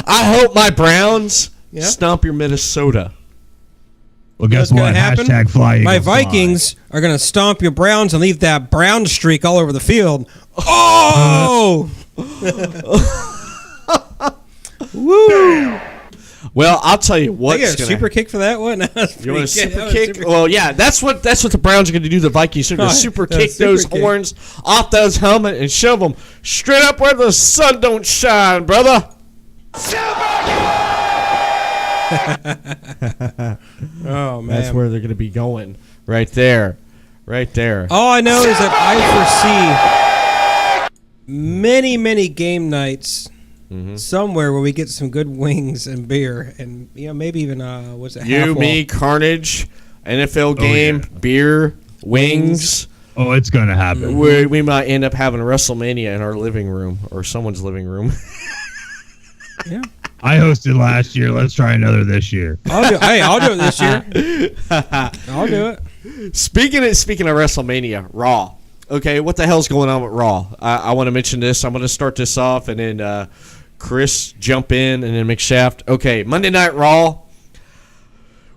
I hope my Browns stomp your Minnesota. Well, guess what? Happen? Hashtag fly. My Eagles fly. Vikings are going to stomp your Browns and leave that brown streak all over the field. Oh! Woo! Well, I'll tell you They what's get a going super kick for that one. You want a super kick? Well, yeah, that's what the Browns are going to do. The Vikings are going to super kick those horns off those helmet and shove them straight up where the sun don't shine, brother. Oh man, That's where they're going to be going. Right there. All I know is that I foresee many game nights somewhere where we get some good wings and beer, and maybe even You, me, Carnage, NFL game, beer, wings. Oh, it's going to happen. We might end up having a WrestleMania in our living room or someone's living room. Yeah. I hosted last year. Let's try another this year. I'll do it this year. I'll do it. Speaking of WrestleMania, Raw. Okay, what the hell's going on with Raw? I want to mention this. I'm going to start this off, and then Chris jump in, and then McShaft. Okay, Monday Night Raw.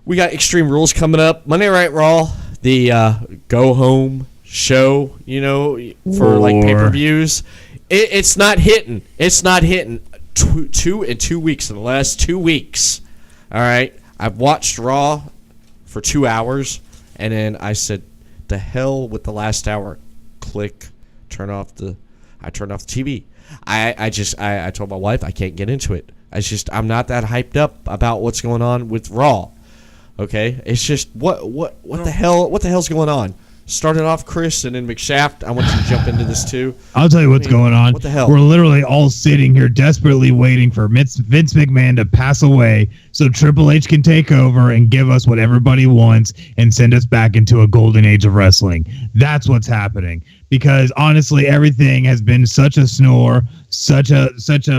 We got Extreme Rules coming up. Monday Night Raw, the go home show. For like pay-per-views. It's not hitting. It's not hitting. 2 weeks in the last 2 weeks. All right, I've watched Raw for 2 hours, and then I said, "The hell with the last hour." Click, I turned off the TV. I told my wife I can't get into it. I'm not that hyped up about what's going on with Raw. Okay, it's just what the hell's going on? Started off Chris and then McShaft. I want you to jump into this too. I'll tell you what's going on. What the hell? We're literally all sitting here desperately waiting for Vince McMahon to pass away so Triple H can take over and give us what everybody wants and send us back into a golden age of wrestling. That's what's happening. Because honestly, everything has been such a snore, such a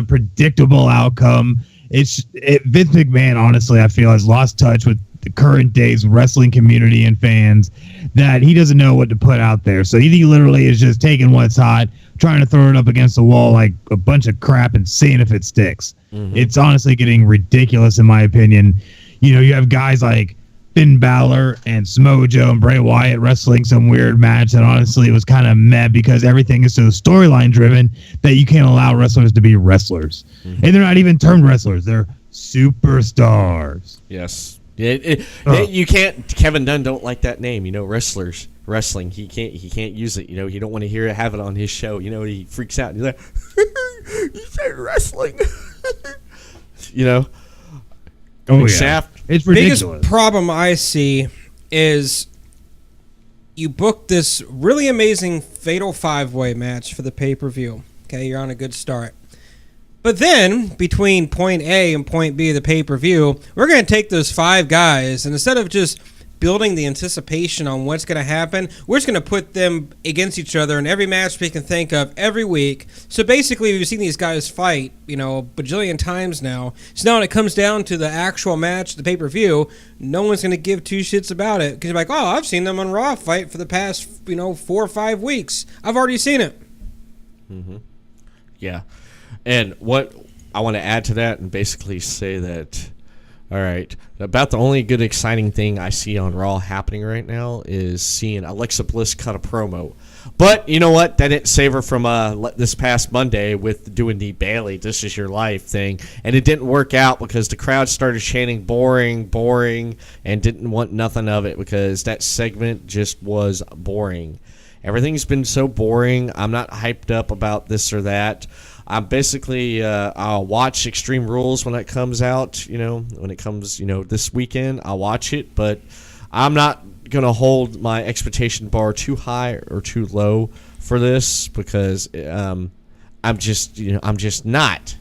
predictable outcome. Vince McMahon, honestly, I feel has lost touch with the current day's wrestling community and fans, that he doesn't know what to put out there. So he literally is just taking what's hot, trying to throw it up against the wall like a bunch of crap and seeing if it sticks. It's honestly getting ridiculous in my opinion. You have guys like Finn Balor and Samoa Joe and Bray Wyatt wrestling some weird match that honestly was kind of meh because everything is so storyline driven that you can't allow wrestlers to be wrestlers. And they're not even termed wrestlers. They're superstars. Yes. You can't. Kevin Dunn don't like that name. Wrestling. He can't use it. He don't want to have it on his show. He freaks out. And he's like, "You said wrestling." Oh Shaft. Yeah, it's ridiculous. Biggest problem I see is you booked this really amazing Fatal 5-Way match for the pay-per-view. Okay, you're on a good start. But then, between point A and point B of the pay-per-view, we're going to take those 5 guys, and instead of just building the anticipation on what's going to happen, we're just going to put them against each other in every match we can think of every week. So basically, we've seen these guys fight, a bajillion times now. So now when it comes down to the actual match, the pay-per-view, no one's going to give 2 shits about it. Because you're like, oh, I've seen them on Raw fight for the past, 4 or 5 weeks. I've already seen it. Yeah. And what I want to add to that and basically say that All right. About the only good exciting thing I see on Raw happening right now is seeing Alexa Bliss cut a promo. But you know what? That didn't save her from this past Monday with doing the Bailey "This Is Your Life" thing, and it didn't work out because the crowd started chanting "boring, boring," and didn't want nothing of it because that segment just was boring. Everything's been so boring. I'm not hyped up about this or that. I'm basically I'll watch Extreme Rules when it comes out. When it comes this weekend, I'll watch it, but I'm not gonna hold my expectation bar too high or too low for this because I'm just not.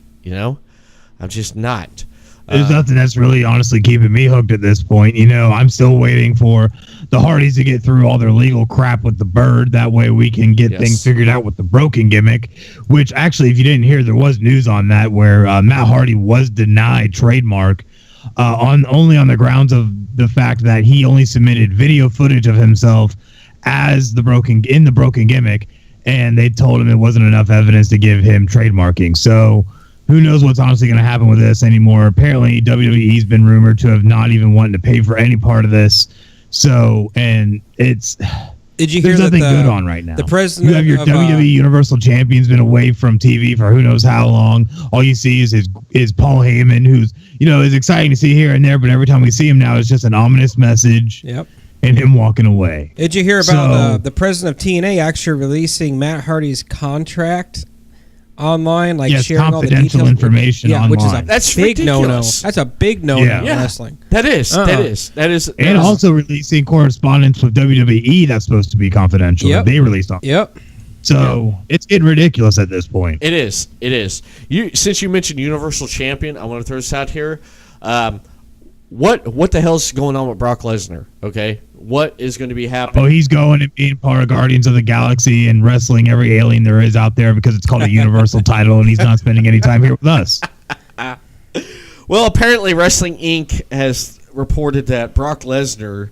There's nothing that's really honestly keeping me hooked at this point. I'm still waiting for the Hardys to get through all their legal crap with the bird. That way we can get things figured out with the broken gimmick, which actually, if you didn't hear, there was news on that where Matt Hardy was denied trademark only on the grounds of the fact that he only submitted video footage of himself as the broken gimmick, and they told him it wasn't enough evidence to give him trademarking. So who knows what's honestly going to happen with this anymore. Apparently, WWE's been rumored to have not even wanted to pay for any part of this. So, and it's... Did you hear there's nothing that good on right now. The president you have your WWE Universal Champion's been away from TV for who knows how long. All you see is Paul Heyman, who's is exciting to see here and there, but every time we see him now, it's just an ominous message. Yep. And him walking away. Did you hear about the president of TNA actually releasing Matt Hardy's contract online, sharing all the details? Information online. Which is that's big ridiculous. no-no. That's a big no-no in wrestling. That is. And also releasing correspondence with WWE that's supposed to be confidential. Yep. They released on. Yep. So it's getting ridiculous at this point. It is. Since you mentioned Universal Champion, I want to throw this out here. What the hell's going on with Brock Lesnar? Okay, what is going to be happening? Oh, he's going and being part of Guardians of the Galaxy and wrestling every alien there is out there because it's called a Universal title, and he's not spending any time here with us. Well, apparently, Wrestling Inc. has reported that Brock Lesnar's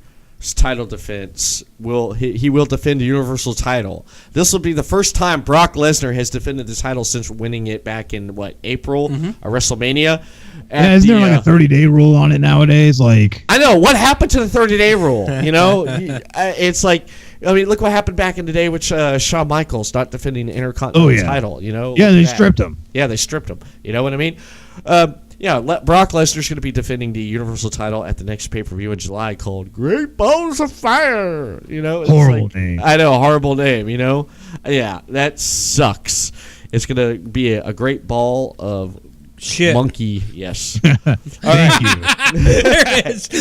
title defense will defend the Universal title. This will be the first time Brock Lesnar has defended the title since winning it back in April, WrestleMania. Isn't there like a 30-day rule on it nowadays? I know what happened to the 30-day rule. It's like, look what happened back in the day with Shawn Michaels not defending the Intercontinental title. Yeah, they stripped him. Yeah, they stripped him. You know what I mean? Brock Lesnar's going to be defending the Universal title at the next pay-per-view in July called Great Balls of Fire. Horrible name. I know, horrible name, Yeah, that sucks. It's going to be a great ball of shit. Monkey, yes. Thank you.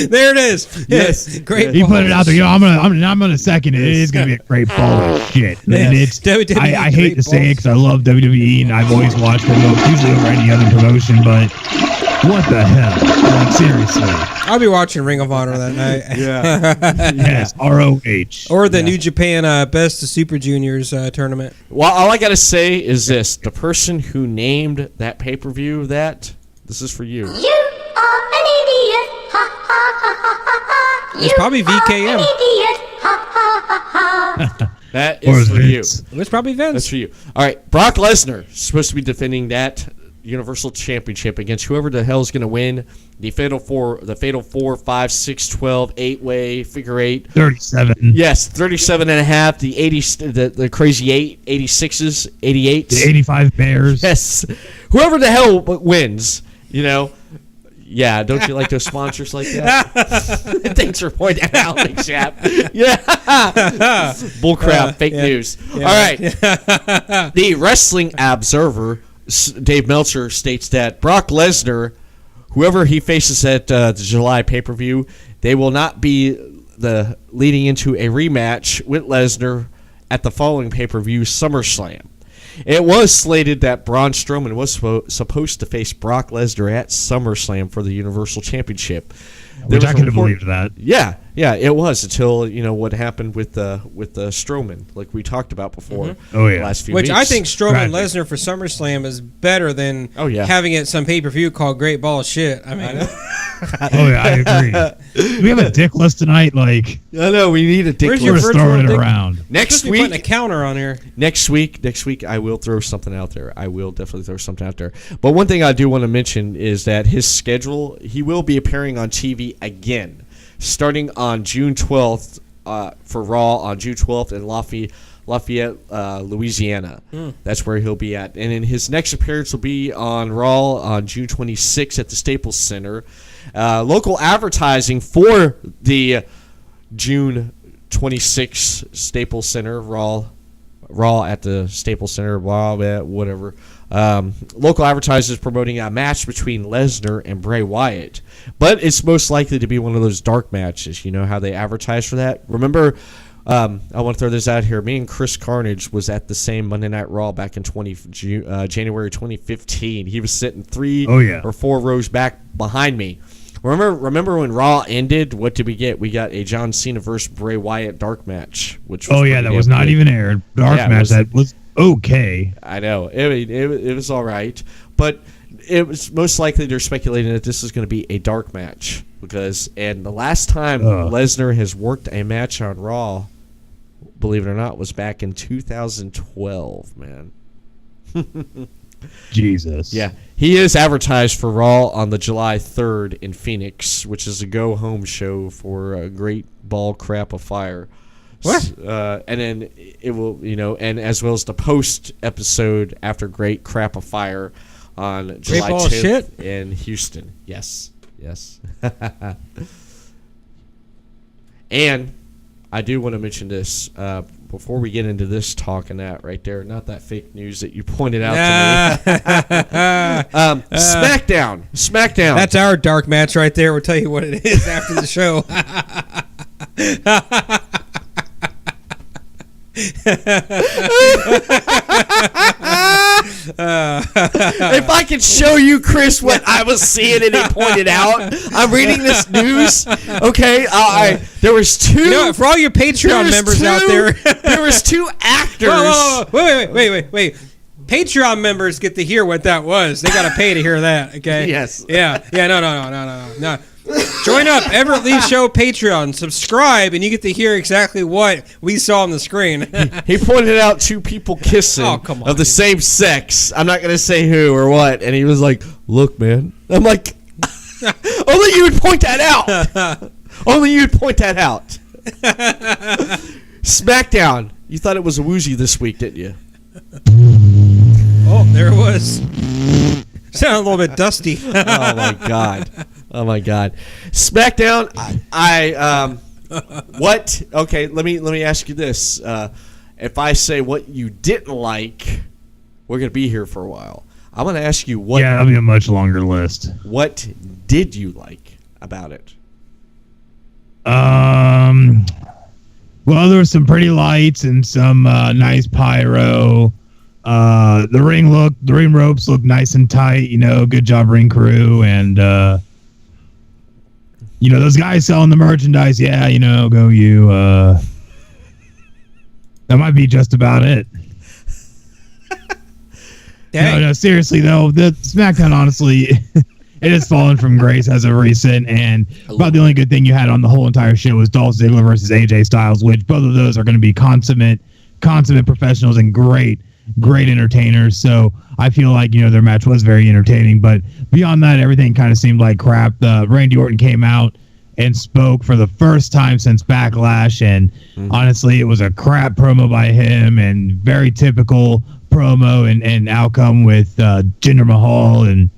There it is. Yes, great. He put it out there. I'm gonna second it. It is gonna be a great ball of shit. And it's WWE I hate to say it because I love WWE and I've always watched it usually over any other promotion, but what the hell? Seriously. I'll be watching Ring of Honor that night. Yeah. Yes, ROH. Or the New Japan Best of Super Juniors tournament. Well, all I got to say is this. The person who named that pay-per-view this is for you. You are an idiot. Ha ha ha ha ha. It's probably VKM. Idiot. Ha ha ha ha. That is for you. It was probably Vince. That's for you. All right, Brock Lesnar is supposed to be defending that Universal Championship against whoever the hell is going to win the Fatal 4, 5, 6, 12, 8-way, figure 8. 37. Yes, 37 and a half, the 80, the crazy 86s, 88s. The 85 Bears. Yes. Whoever the hell wins, Yeah, don't you like those sponsors like that? Thanks for pointing that out, McShaft. Yeah. Bullcrap, fake news. Yeah. All right. The Wrestling Observer, Dave Meltzer, states that Brock Lesnar, whoever he faces at the July pay-per-view, they will not be leading into a rematch with Lesnar at the following pay-per-view, SummerSlam. It was slated that Braun Strowman was supposed to face Brock Lesnar at SummerSlam for the Universal Championship. Which I could have believed that. Yeah, it was until what happened with Strowman, like we talked about before. Mm-hmm. Oh yeah, the last few Which weeks. I think Strowman Lesnar for SummerSlam is better than having it some pay-per-view called Great Ball of Shit. I mean, Oh yeah, I agree. Do we have a dick list tonight? Like, I know we need a dick Where's list. your we're just virtual throwing it dick? around. Next Supposed to be putting a week. counter on here. Next week, I will throw something out there. I will definitely throw something out there. But one thing I do want to mention is that his schedule, he will be appearing on TV again, starting on June 12th for Raw on June 12th in Lafayette, Louisiana. That's where he'll be at. And then his next appearance will be on Raw on June 26th at the Staples Center. Local advertising for the June 26th Staples Center, Raw at the Staples Center, whatever. Local advertisers promoting a match between Lesnar and Bray Wyatt. But it's most likely to be one of those dark matches. You know how they advertise for that? Remember, I want to throw this out here. Me and Chris Carnage was at the same Monday Night Raw back in January 2015. He was sitting 3 or 4 rows back behind me. Remember when Raw ended? What did we get? We got a John Cena versus Bray Wyatt dark match. Which was that was not even aired. Dark match that was okay. I know it was all right, but it was most likely they're speculating that this is going to be a dark match and the last time Lesnar has worked a match on Raw, believe it or not, was back in 2012. Man. Jesus. Yeah, he is advertised for Raw on the July 3rd in Phoenix, which is a go-home show for a Great Ball Crap of Fire. What? And then it will, and as well as the post episode after Great Crap of Fire on July 10th in Houston. Yes. And I do want to mention this before we get into this talk and that right there, not that fake news that you pointed out to me. SmackDown. That's our dark match right there. We'll tell you what it is after the show. If I could show you, Chris, what I was seeing and he pointed out, I'm reading this news. Okay, there was two. For all your Patreon members out there, there was 2 actors. Whoa. Wait. Patreon members get to hear what that was. They got to pay to hear that. Okay. Yes. Yeah. No. Join up, Everett Lee Show Patreon. Subscribe, and you get to hear exactly what we saw on the screen. He pointed out 2 people kissing of the same sex. I'm not going to say who or what. And he was like, look, man. I'm like, only you would point that out. Only you'd point that out. SmackDown. You thought it was a woozy this week, didn't you? Oh, there it was. Sounded a little bit dusty. Oh my God. SmackDown. What? Okay, let me ask you this. If I say what you didn't like, we're gonna be here for a while. I'm gonna ask you what. Yeah, that'll be a much longer list. What did you like about it? Well, there was some pretty lights and some nice pyro. The ring ropes looked nice and tight. Good job, ring crew, and those guys selling the merchandise. Yeah, go you. That might be just about it. No, seriously though, the SmackDown honestly, it has fallen from grace as of recent, and about the only good thing you had on the whole entire show was Dolph Ziggler versus AJ Styles, which both of those are going to be consummate professionals and great entertainers. So I feel like their match was very entertaining, but beyond that, everything kind of seemed like crap. Randy Orton came out and spoke for the first time since Backlash, and honestly, it was a crap promo by him and very typical promo and outcome with Jinder Mahal, and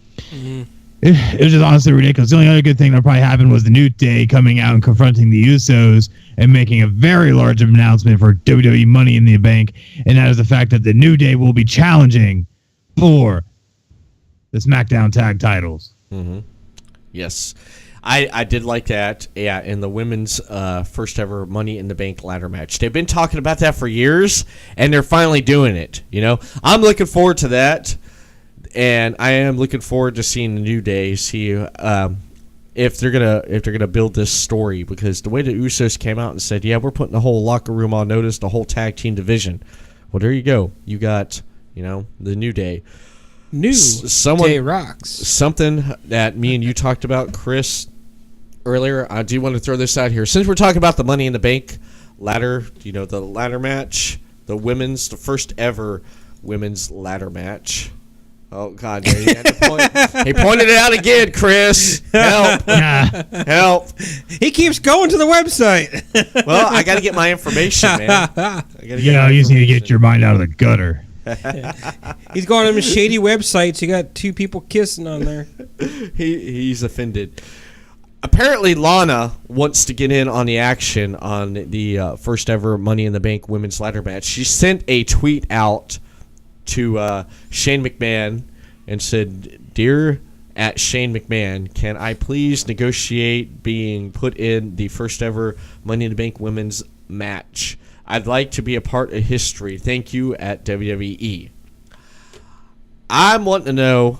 it was just honestly ridiculous. The only other good thing that probably happened was the New Day coming out and confronting the Usos and making a very large announcement for WWE Money in the Bank, and that is the fact that the New Day will be challenging for the SmackDown tag titles. Yes. I did like that. Yeah, in the women's first ever Money in the Bank ladder match. They've been talking about that for years, and they're finally doing it. I'm looking forward to that, and I am looking forward to seeing the New Day see if they're gonna build this story, because the way the Usos came out and said, yeah, we're putting the whole locker room on notice, the whole tag team division. Well, there you go. You got the New Day. Day rocks. Something that me and you talked about, Chris, earlier, I do want to throw this out here. Since we're talking about the Money in the Bank ladder, the ladder match, the first ever women's ladder match. Oh, God. There you had to point. He pointed it out again, Chris. Help. Help. He keeps going to the website. Well, I got to get my information, man. You just need to get your mind out of the gutter. He's going on shady websites. You got two people kissing on there. He's offended. Apparently, Lana wants to get in on the action on the first ever Money in the Bank women's ladder match. She sent a tweet out to Shane McMahon and said, "Dear at Shane McMahon, can I please negotiate being put in the first ever Money in the Bank women's match? I'd like to be a part of history. Thank you at WWE." I'm wanting to know,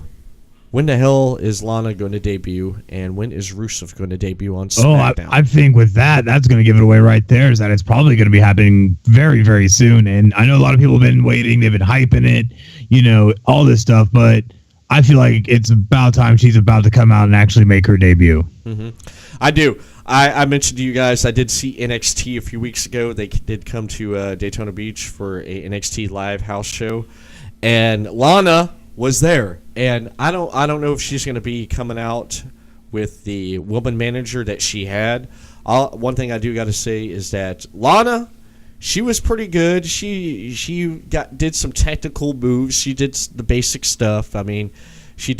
when the hell is Lana going to debut, and when is Rusev going to debut on SmackDown? I think with that's going to give it away right there, is that it's probably going to be happening very, very soon. And I know a lot of people have been waiting. They've been hyping it, all this stuff. But I feel like it's about time she's about to come out and actually make her debut. Mm-hmm. I do. I mentioned to you guys, I did see NXT a few weeks ago. They did come to Daytona Beach for a NXT live house show. And Lana was there. And I don't know if she's going to be coming out with the woman manager that she had. One thing I do got to say is that Lana, she was pretty good. She did some technical moves. She did the basic stuff. I mean, she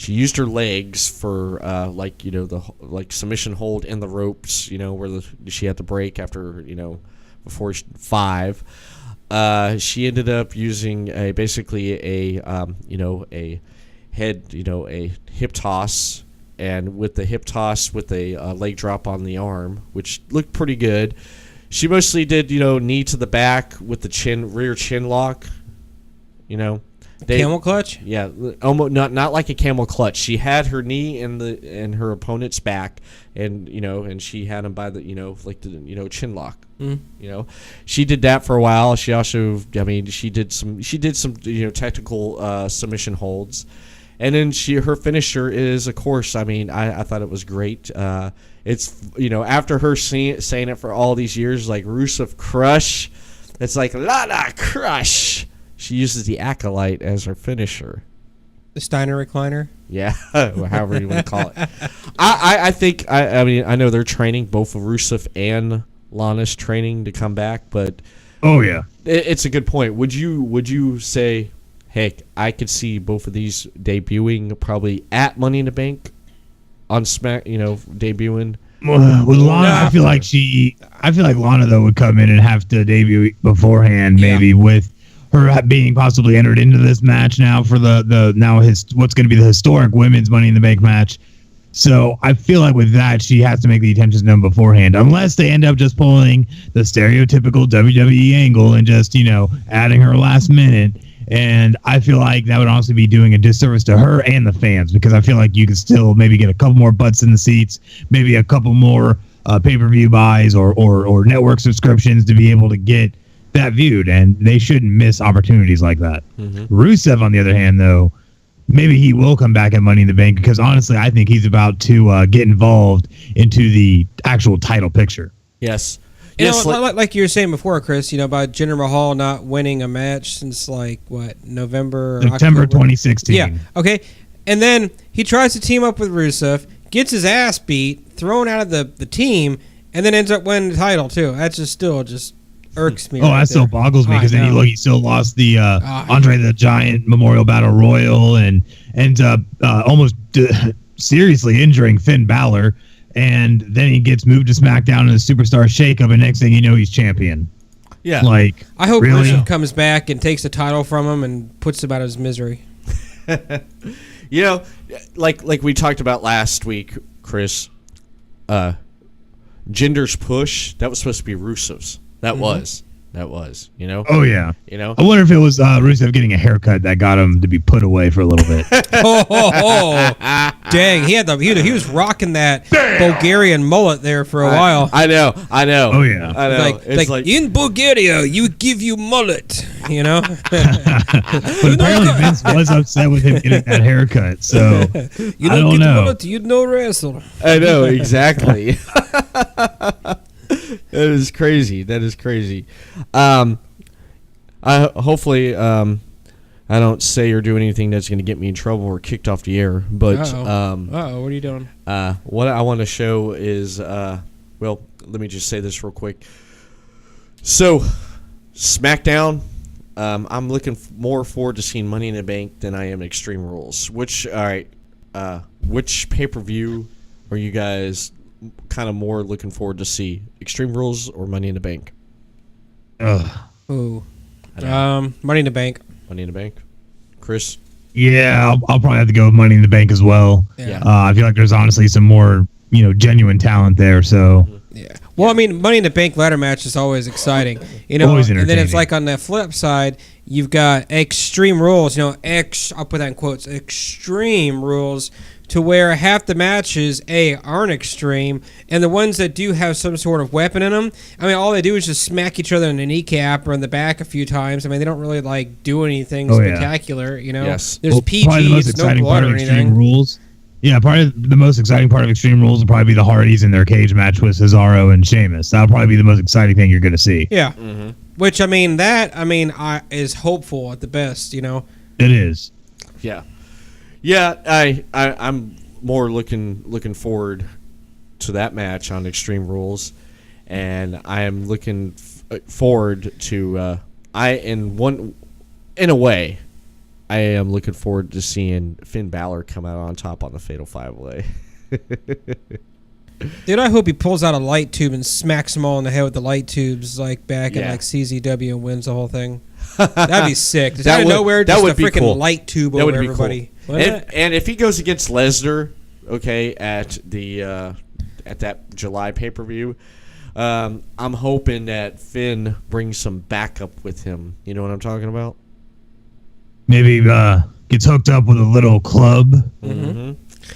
used her legs for the submission hold in the ropes. Where she had to break after before 5. She ended up using a hip toss, and with the hip toss with a leg drop on the arm, which looked pretty good. She mostly did knee to the back with the rear chin lock. Camel clutch? Yeah, almost not like a camel clutch. She had her knee in her opponent's back, and and she had him by the the chin lock. She did that for a while. She also, she did some technical submission holds, and then her finisher is, of course. I thought it was great. It's after her saying it for all these years, like Rusev Crush, it's like Lana Crush. She uses the Acolyte as her finisher. The Steiner recliner? Yeah, however you want to call it. I think, I know they're training, both of Rusev and Lana's training to come back, but oh yeah, it's a good point. Would you say, heck, I could see both of these debuting probably at Money in the Bank on Smack, debuting? With Lana, I feel like Lana though would come in and have to debut beforehand, maybe with her being possibly entered into this match now for what's going to be the historic women's Money in the Bank match. So I feel like with that, she has to make the intentions known beforehand, unless they end up just pulling the stereotypical WWE angle and just, adding her last minute. And I feel like that would honestly be doing a disservice to her and the fans, because I feel like you could still maybe get a couple more butts in the seats, maybe a couple more pay-per-view buys or network subscriptions to be able to get that viewed, and they shouldn't miss opportunities like that. Mm-hmm. Rusev, on the other hand, though, maybe he will come back at Money in the Bank, because honestly, I think he's about to get involved into the actual title picture. Yes. Like you were saying before, Chris, about Jinder Mahal not winning a match since September 2016. Yeah. Okay. And then he tries to team up with Rusev, gets his ass beat, thrown out of the team, and then ends up winning the title too. That's just irks me. Oh, that still boggles me, because then he still lost the Andre the Giant Memorial Battle Royal and ends up almost seriously injuring Finn Balor, and then he gets moved to SmackDown in a Superstar Shakeup, and next thing you know, he's champion. Yeah, I hope really? Rusev comes back and takes the title from him and puts him out of his misery. Like we talked about last week, Chris. Jinder's push, that was supposed to be Rusev's. That was. Oh yeah. I wonder if it was Rusev getting a haircut that got him to be put away for a little bit. dang, he was rocking that Bulgarian mullet there for a while. I know. Oh yeah. I know. It's like in Bulgaria, you give you mullet, you know. But apparently Vince was upset with him getting that haircut, so You I don't get know. mullet, you no wrestle. I know exactly. That is crazy. Hopefully, I don't say or do anything that's going to get me in trouble or kicked off the air. But what are you doing? what I want to show is, well, let me just say this real quick. So, SmackDown. I'm looking more forward to seeing Money in the Bank than I am Extreme Rules. Which pay-per-view are you guys kind of more looking forward to see? Extreme Rules or Money in the Bank? Ooh. Money in the Bank. Money in the Bank. Chris? Yeah, I'll probably have to go with Money in the Bank as well. Yeah. I feel like there's honestly some more, genuine talent there. So Yeah. Well, I mean, Money in the Bank ladder match is always exciting, Always And then it's entertaining. like on the flip side, you've got Extreme Rules. I'll put that in quotes. Extreme Rules, to where half the matches aren't extreme, and the ones that do have some sort of weapon in them, I mean, all they do is just smack each other in the kneecap or in the back a few times. I mean, they don't really do anything spectacular. Yes. There's probably the most PGs, no exciting blood part or of Extreme anything. Rules. Yeah, probably the most exciting part of Extreme Rules will probably be the Hardys in their cage match with Cesaro and Sheamus. That'll probably be the most exciting thing you're going to see. Yeah. Mm-hmm. Which is hopeful at the best. It is. Yeah. I'm more looking forward to that match on Extreme Rules, and I am looking forward to. In a way, I am looking forward to seeing Finn Balor come out on top on the Fatal 5-Way. Dude, I hope he pulls out a light tube and smacks them all in the head with the light tubes like back in Yeah. CZW and wins the whole thing. That'd be sick. Just That out of would- nowhere, that just would a be freaking cool. light tube That over would be everybody. cool. And if he goes against Lesnar, at that July pay-per-view, I'm hoping that Finn brings some backup with him. You know what I'm talking about? Maybe gets hooked up with a little club. Mm-hmm.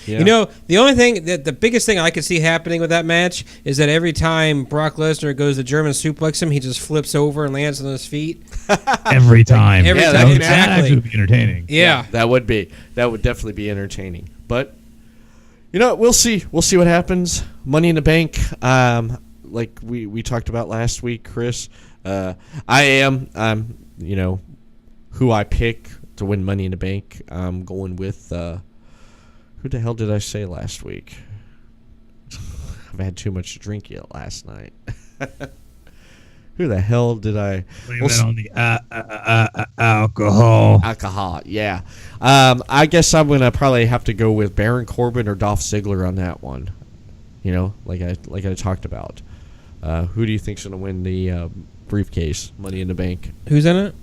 Yeah. The only thing, the biggest thing I could see happening with that match is that every time Brock Lesnar goes to German suplex him, he just flips over and lands on his feet. Every time. Every Yeah, time, that exactly. would be entertaining. Yeah. That would definitely be entertaining. But we'll see. We'll see what happens. Money in the Bank. Like we talked about last week, Chris. I am who I pick to win Money in the Bank. I'm going with who the hell did I say last week? I've had too much to drink yet last night. Who the hell did I? Blame it on the alcohol. Alcohol, yeah. I guess I'm gonna probably have to go with Baron Corbin or Dolph Ziggler on that one. Like I talked about. Who do you think's gonna win the briefcase, Money in the Bank? Who's in it?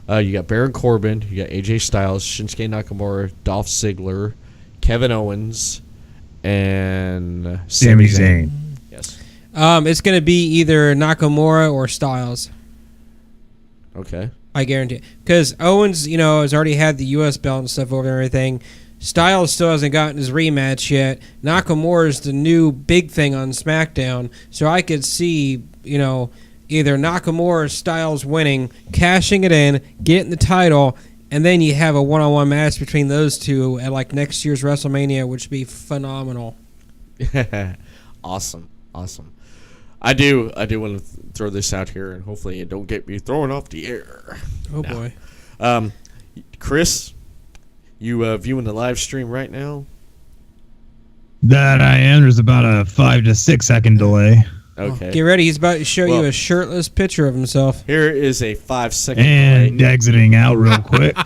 You got Baron Corbin, you got AJ Styles, Shinsuke Nakamura, Dolph Ziggler, Kevin Owens, and Sami Zayn. Yes. It's going to be either Nakamura or Styles. Okay. I guarantee it. Because Owens, has already had the U.S. belt and stuff over and everything. Styles still hasn't gotten his rematch yet. Nakamura is the new big thing on SmackDown. So I could see, either Nakamura or Styles winning, cashing it in, getting the title, and then you have a one-on-one match between those two at next year's WrestleMania, which would be phenomenal. Awesome. I do want to throw this out here, and hopefully it don't get me thrown off the air. Oh, boy. Chris, you viewing the live stream right now? That I am. There's about a 5 to 6 second delay. Okay. Get ready. He's about to show you a shirtless picture of himself. Here is a 5-second And delay. exiting out real quick.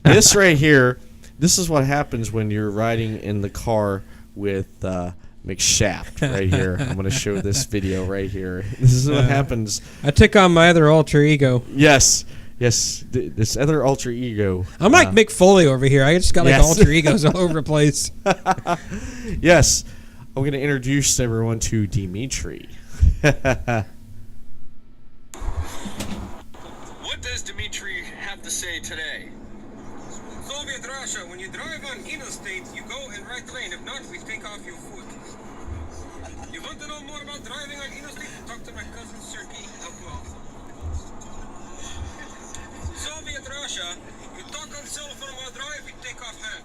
This right here, this is what happens when you're riding in the car with Mcshaft right here. I'm going to show this video right here. This is what happens. I took on my other alter ego. Yes, this other alter ego. I'm like Mick Foley over here. I just got Yes. alter egos all over the place. Yes, I'm going to introduce everyone to Dimitri. What does Dimitri have to say today? Soviet Russia, when you drive on interstate, you go in right lane. If not, we take off your foot. You want to know more about driving on interstate? Talk to my cousin Sergey. Soviet Russia, you talk on cell phone while drive, we take off hand.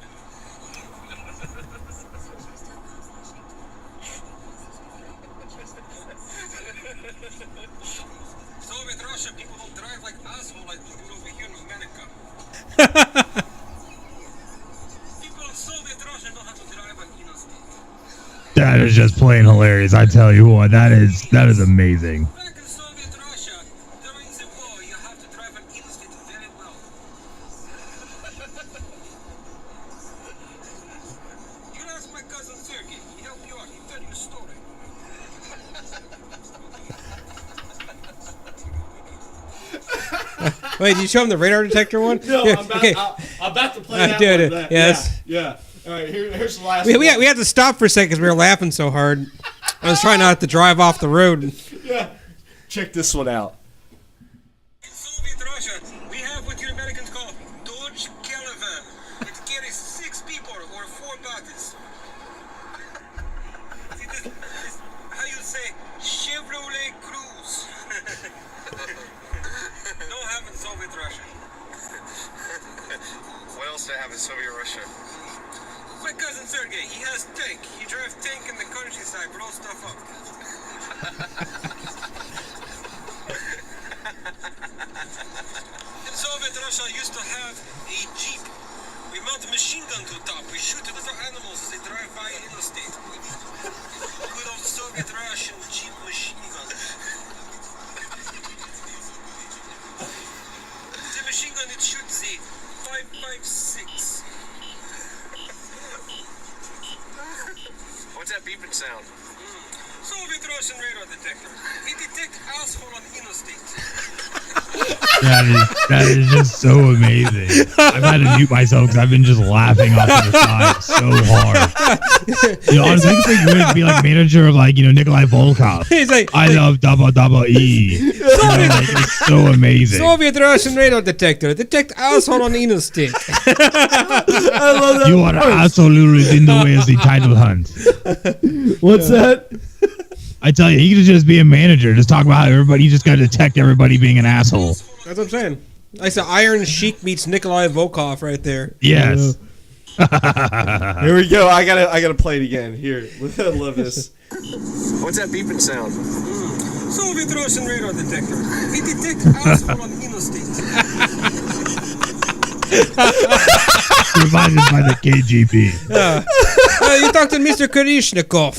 Soviet Russia, people don't drive like asshole like we do over here in America. People in Soviet Russia know how to drive on interstate. That is just plain hilarious. I tell you what, that is amazing. Back in Soviet Russia, during the war, you have to drive on interstate very well. You can ask my cousin Sergey. He helped you out. He tell you a story. Wait, did you show him the radar detector one? No, Here, I'm about to play that dude, one. yes. Yeah. All right, here's the last We one. had to stop for a second because we were laughing so hard. I was trying not to drive off the road. Yeah. Check this one out. In Soviet Russia, we have what you Americans call Dodge Caravan. It carries 6 people or 4 bodies. See, this how you say Chevrolet Cruze. No have in Soviet Russia. What else do I have in Soviet Russia? My cousin Sergey, he has tank. He drives tank in the countryside, blow stuff up. In Soviet Russia, I used to have a jeep. We mount a machine gun to the top. We shoot the little animals as they drive by interstate. Good old Soviet Russian jeep machine gun. The machine gun, it shoots the 5.56. What's that beeping sound? Soviet Russian radar detector. It detects asshole on interstate. That is just so amazing. I've had to mute myself because I've been just laughing off to the side so hard. Honestly, I think you would be like manager of Nikolai Volkov. He's like, I love WWE. It's so amazing. Soviet Russian radar detector. Detect asshole on interstate. I love that. You are absolutely in the way of the title hunt. What's that? I tell you, he could just be a manager. Just talk about how everybody. You just got to detect everybody being an asshole. That's what I'm saying. I said Iron Sheik meets Nikolai Volkov right there. Yes. Here we go. I gotta play it again. Here, I love this. What's that beeping sound? Soviet Russian radar detector. It detects asshole on interstate. Provided by the KGB. You talked to Mr. Korishnikov.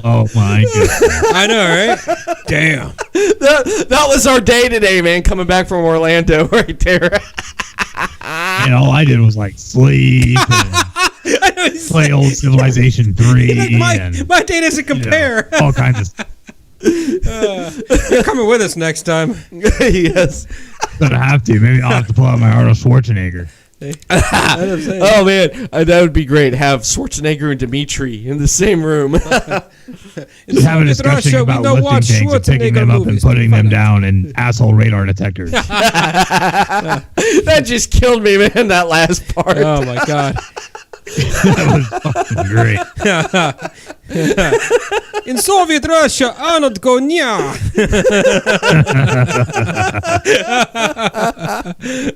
Oh my goodness. I know, right? Damn. That was our day today, man. Coming back from Orlando, right there. And all I did was sleep and play old Civilization 3. My day doesn't compare. All kinds of stuff. You're coming with us next time. Yes. Gonna have to. Maybe I'll have to pull out my Arnold Schwarzenegger. Oh man, that would be great. Have Schwarzenegger and Dimitri in the same room. Just have a discussion about lifting things and picking them up and putting them down in asshole radar detectors. That just killed me, man. That last part. Oh my god. That was fucking great. In Soviet Russia, Arnold go nya.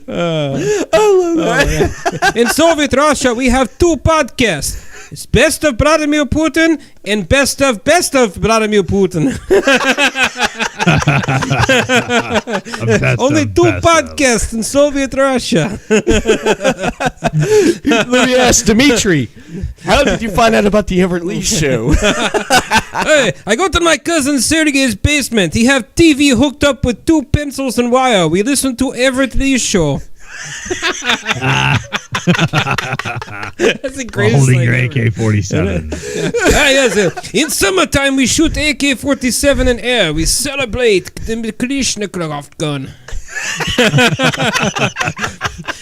I love that. In Soviet Russia, we have 2 podcasts. It's Best of Vladimir Putin and Best of Vladimir Putin. Only 2 podcasts in Soviet Russia. Let me ask Dimitri, how did you find out about the Everett Lee show? Hey, I go to my cousin Sergey's basement. He have TV hooked up with 2 pencils and wire. We listen to Everett Lee show. That's the greatest Holding thing your ever. AK-47. Yes, in summertime, we shoot AK-47 in air. We celebrate the Kalashnikov gun.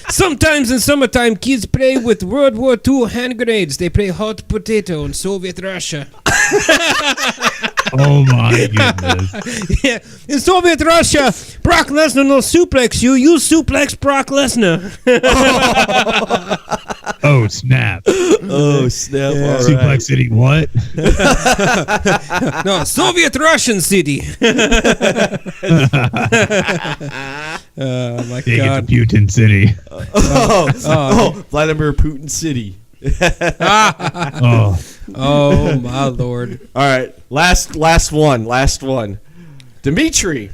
Sometimes in summertime, kids play with World War II hand grenades. They play hot potato in Soviet Russia. Oh my goodness. Yeah. In Soviet Russia, Brock Lesnar no suplex you. You suplex Brock Lesnar. Oh snap. Oh, snap. Yeah. All Suplex right. City what? No, Soviet Russian city. Oh my Take God. it to Putin City. Vladimir Putin City. Oh. Oh my Lord. All right, last one. Dimitri,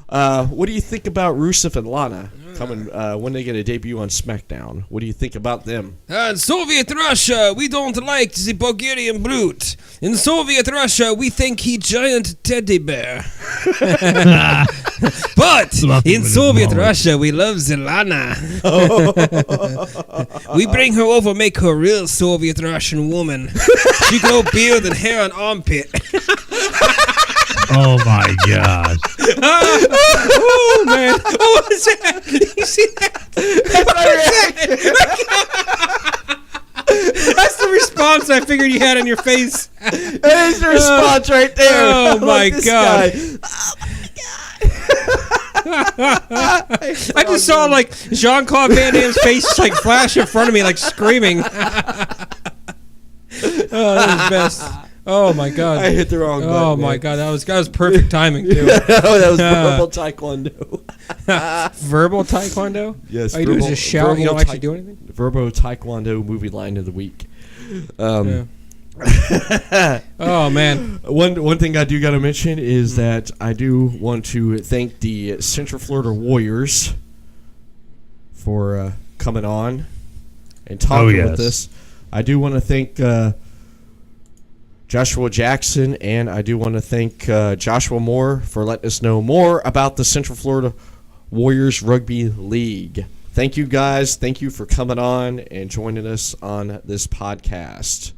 what do you think about Rusev and Lana coming when they get a debut on SmackDown? What do you think about them? In Soviet Russia, we don't like the Bulgarian brute. In Soviet Russia, we think he giant teddy bear. But in Soviet Russia, we love Zelana. We bring her over, make her real Soviet Russian woman. She grow beard and hair and armpit. Oh my gosh. Oh man! Oh, what's that? You see that? That's the response I figured you had on your face. There's the response right there. Oh my This God! guy. I just saw like Jean-Claude Van Damme's face just, like flash in front of me, like screaming. Oh, that was best. Oh my God! I hit the wrong button. Oh my man. God! That was perfect timing too. Oh, that was verbal taekwondo. Verbal taekwondo? Yes. All you do is just shout. You don't actually do anything. Verbo taekwondo movie line of the week. Yeah. Oh man! One thing I do got to mention is that I do want to thank the Central Florida Warriors for coming on and talking with us. I do want to thank Joshua Jackson, and I do want to thank Joshua Moore for letting us know more about the Central Florida Warriors Rugby League. Thank you, guys. Thank you for coming on and joining us on this podcast.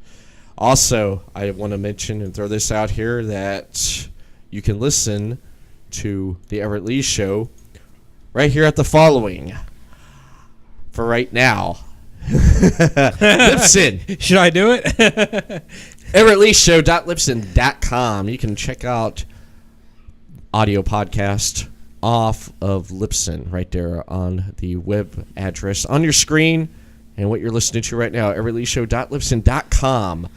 Also, I want to mention and throw this out here that you can listen to the Everett Lee Show right here at the following. For right now. Lipson. Should I do it? EverettLeeShow.Lipson.com. You can check out audio podcast off of Lipson right there on the web address on your screen and what you're listening to right now, EverettLeeShow.Lipson.com.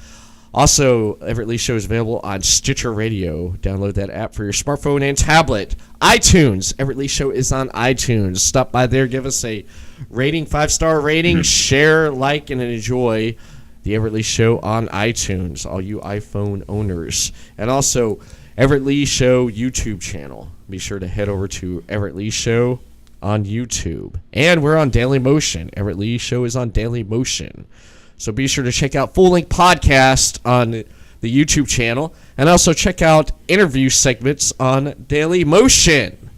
Also, Everett Lee Show is available on Stitcher Radio. Download that app for your smartphone and tablet. iTunes. Everett Lee Show is on iTunes. Stop by there. Give us a rating, 5-star rating. Share, like, and enjoy the Everett Lee Show on iTunes, all you iPhone owners. And also, Everett Lee Show YouTube channel. Be sure to head over to Everett Lee Show on YouTube. And we're on Daily Motion. Everett Lee Show is on Daily Motion. So be sure to check out full-length podcast on the YouTube channel. And also check out interview segments on Daily Motion.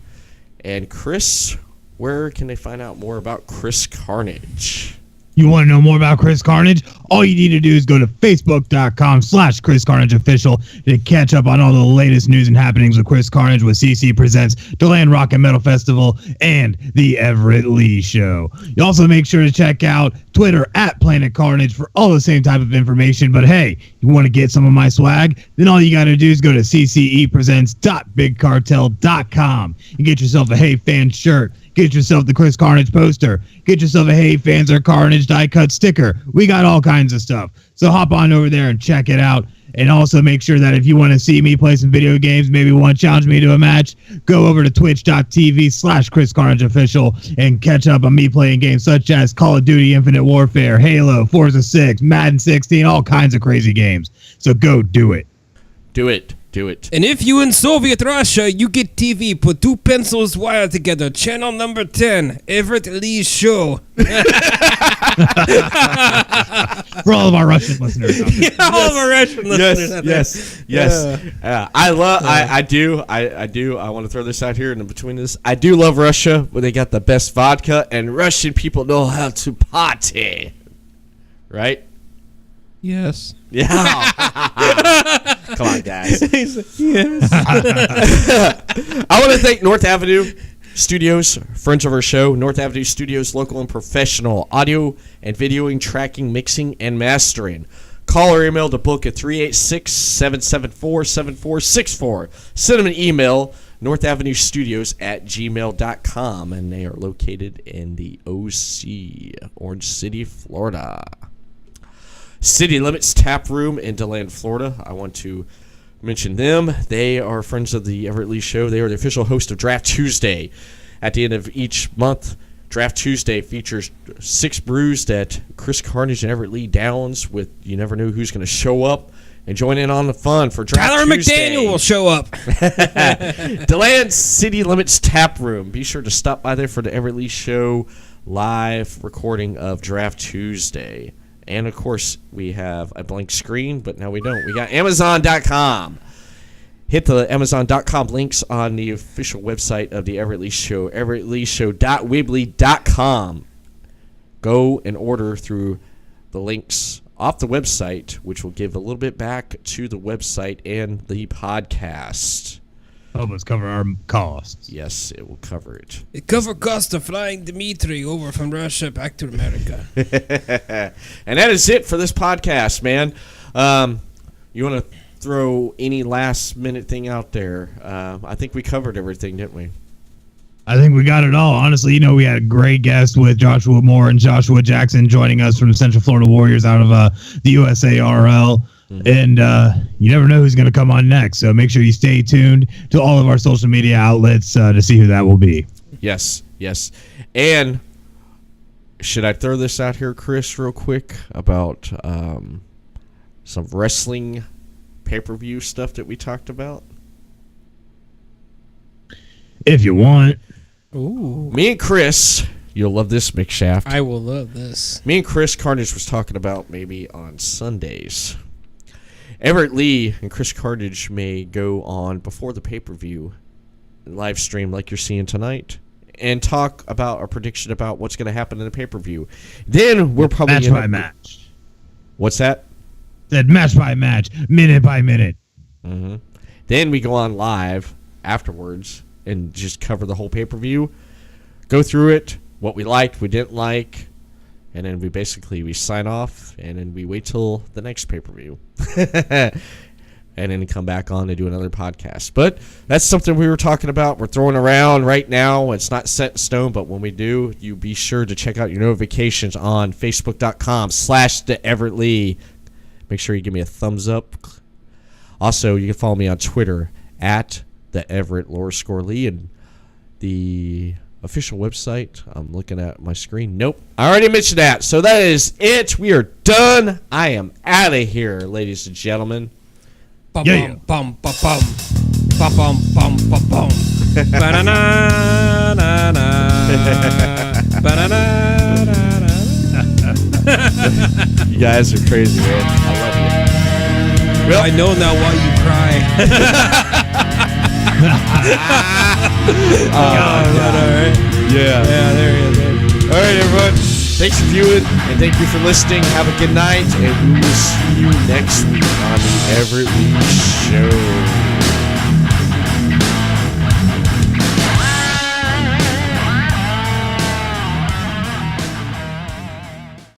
And Chris, where can they find out more about Chris Carnage? You want to know more about Chris Carnage? All you need to do is go to facebook.com/Chris Carnage Official to catch up on all the latest news and happenings with Chris Carnage with CC Presents, Deland Rock and Metal Festival, and the Everett Lee Show. You also make sure to check out Twitter @Planet Carnage for all the same type of information. But hey, you want to get some of my swag? Then all you got to do is go to ccepresents.bigcartel.com and get yourself a Hey Fan shirt. Get yourself the Chris Carnage poster. Get yourself a Hey Fans or Carnage die cut sticker. We got all kinds of stuff. So hop on over there and check it out. And also make sure that if you want to see me play some video games, maybe want to challenge me to a match, go over to twitch.tv/Chris Carnage Official and catch up on me playing games such as Call of Duty Infinite Warfare, Halo, Forza 6, Madden 16, all kinds of crazy games. So go do it. Do it. Do it. And if you in Soviet Russia, you get TV, put two pencils wired together, channel number 10, Everett Lee Show. For all of our Russian listeners. Yeah, all of our Russian listeners. Yes. I want to throw this out here in between this. I do love Russia, where they got the best vodka, and Russian people know how to party. Right? Yes. Yeah. Come on, guys. Yes. I want to thank North Avenue Studios, friends of our show. North Avenue Studios, local and professional audio and videoing, tracking, mixing, and mastering. Call or email to book at 386-774-7464. Send them an email, northavenuestudios@gmail.com, and they are located in the OC, Orange City, Florida. City Limits Tap Room in DeLand, Florida. I want to mention them. They are friends of the Everett Lee Show. They are the official host of Draft Tuesday. At the end of each month, Draft Tuesday features 6 brews that Chris Carnage and Everett Lee downs with. You never know who's going to show up and join in on the fun for Draft Tyler Tuesday. McDaniel will show up. DeLand City Limits Tap Room. Be sure to stop by there for the Everett Lee Show live recording of Draft Tuesday. And, of course, we have a blank screen, but now we don't. We got Amazon.com. Hit the Amazon.com links on the official website of the Everett Lee Show, everettleeshow.weebly.com. Go and order through the links off the website, which will give a little bit back to the website and the podcast. Help us cover our costs. Yes, it will cover it. It covered cost of flying Dimitri over from Russia back to America. And that is it for this podcast, man. You want to throw any last minute thing out there? I think we covered everything, didn't we? I think we got it all. Honestly, we had a great guest with Joshua Moore and Joshua Jackson joining us from Central Florida Warriors out of the USARL. Mm-hmm. And you never know who's going to come on next. So make sure you stay tuned to all of our social media outlets to see who that will be. Yes, yes. And should I throw this out here, Chris, real quick about some wrestling pay-per-view stuff that we talked about? If you want. Ooh. Me and Chris, you'll love this, Mcshaft. I will love this. Me and Chris Carnage was talking about maybe on Sundays. Everett Lee and Chris Carnage may go on before the pay-per-view live stream like you're seeing tonight and talk about a prediction about what's going to happen in the pay-per-view. Then we're probably match by match. What's that? Said match by match, minute by minute. Mm-hmm. Then we go on live afterwards and just cover the whole pay-per-view, go through it, what we liked, we didn't like, and then we sign off, and then we wait till the next pay-per-view. And then come back on to do another podcast. But that's something we were talking about. We're throwing around right now. It's not set in stone, but when we do, you be sure to check out your notifications on Facebook.com/the Everett Lee. Make sure you give me a thumbs up. Also, you can follow me on Twitter at the Everett _Lee, and the official website. I'm looking at my screen. Nope. I already mentioned that. So that is it. We are done. I am out of here, ladies and gentlemen. Yeah. Bum bum bum bum bum bum bum bum. Ba-na-na, na na. Ba-na-na, na na. You guys are crazy, man. I love you. Well, I know now why you cry. God. All right. Yeah. Yeah, there he is. All right, everyone. Thanks for viewing, and thank you for listening. Have a good night, and we will see you next week on the Everett Lee Show.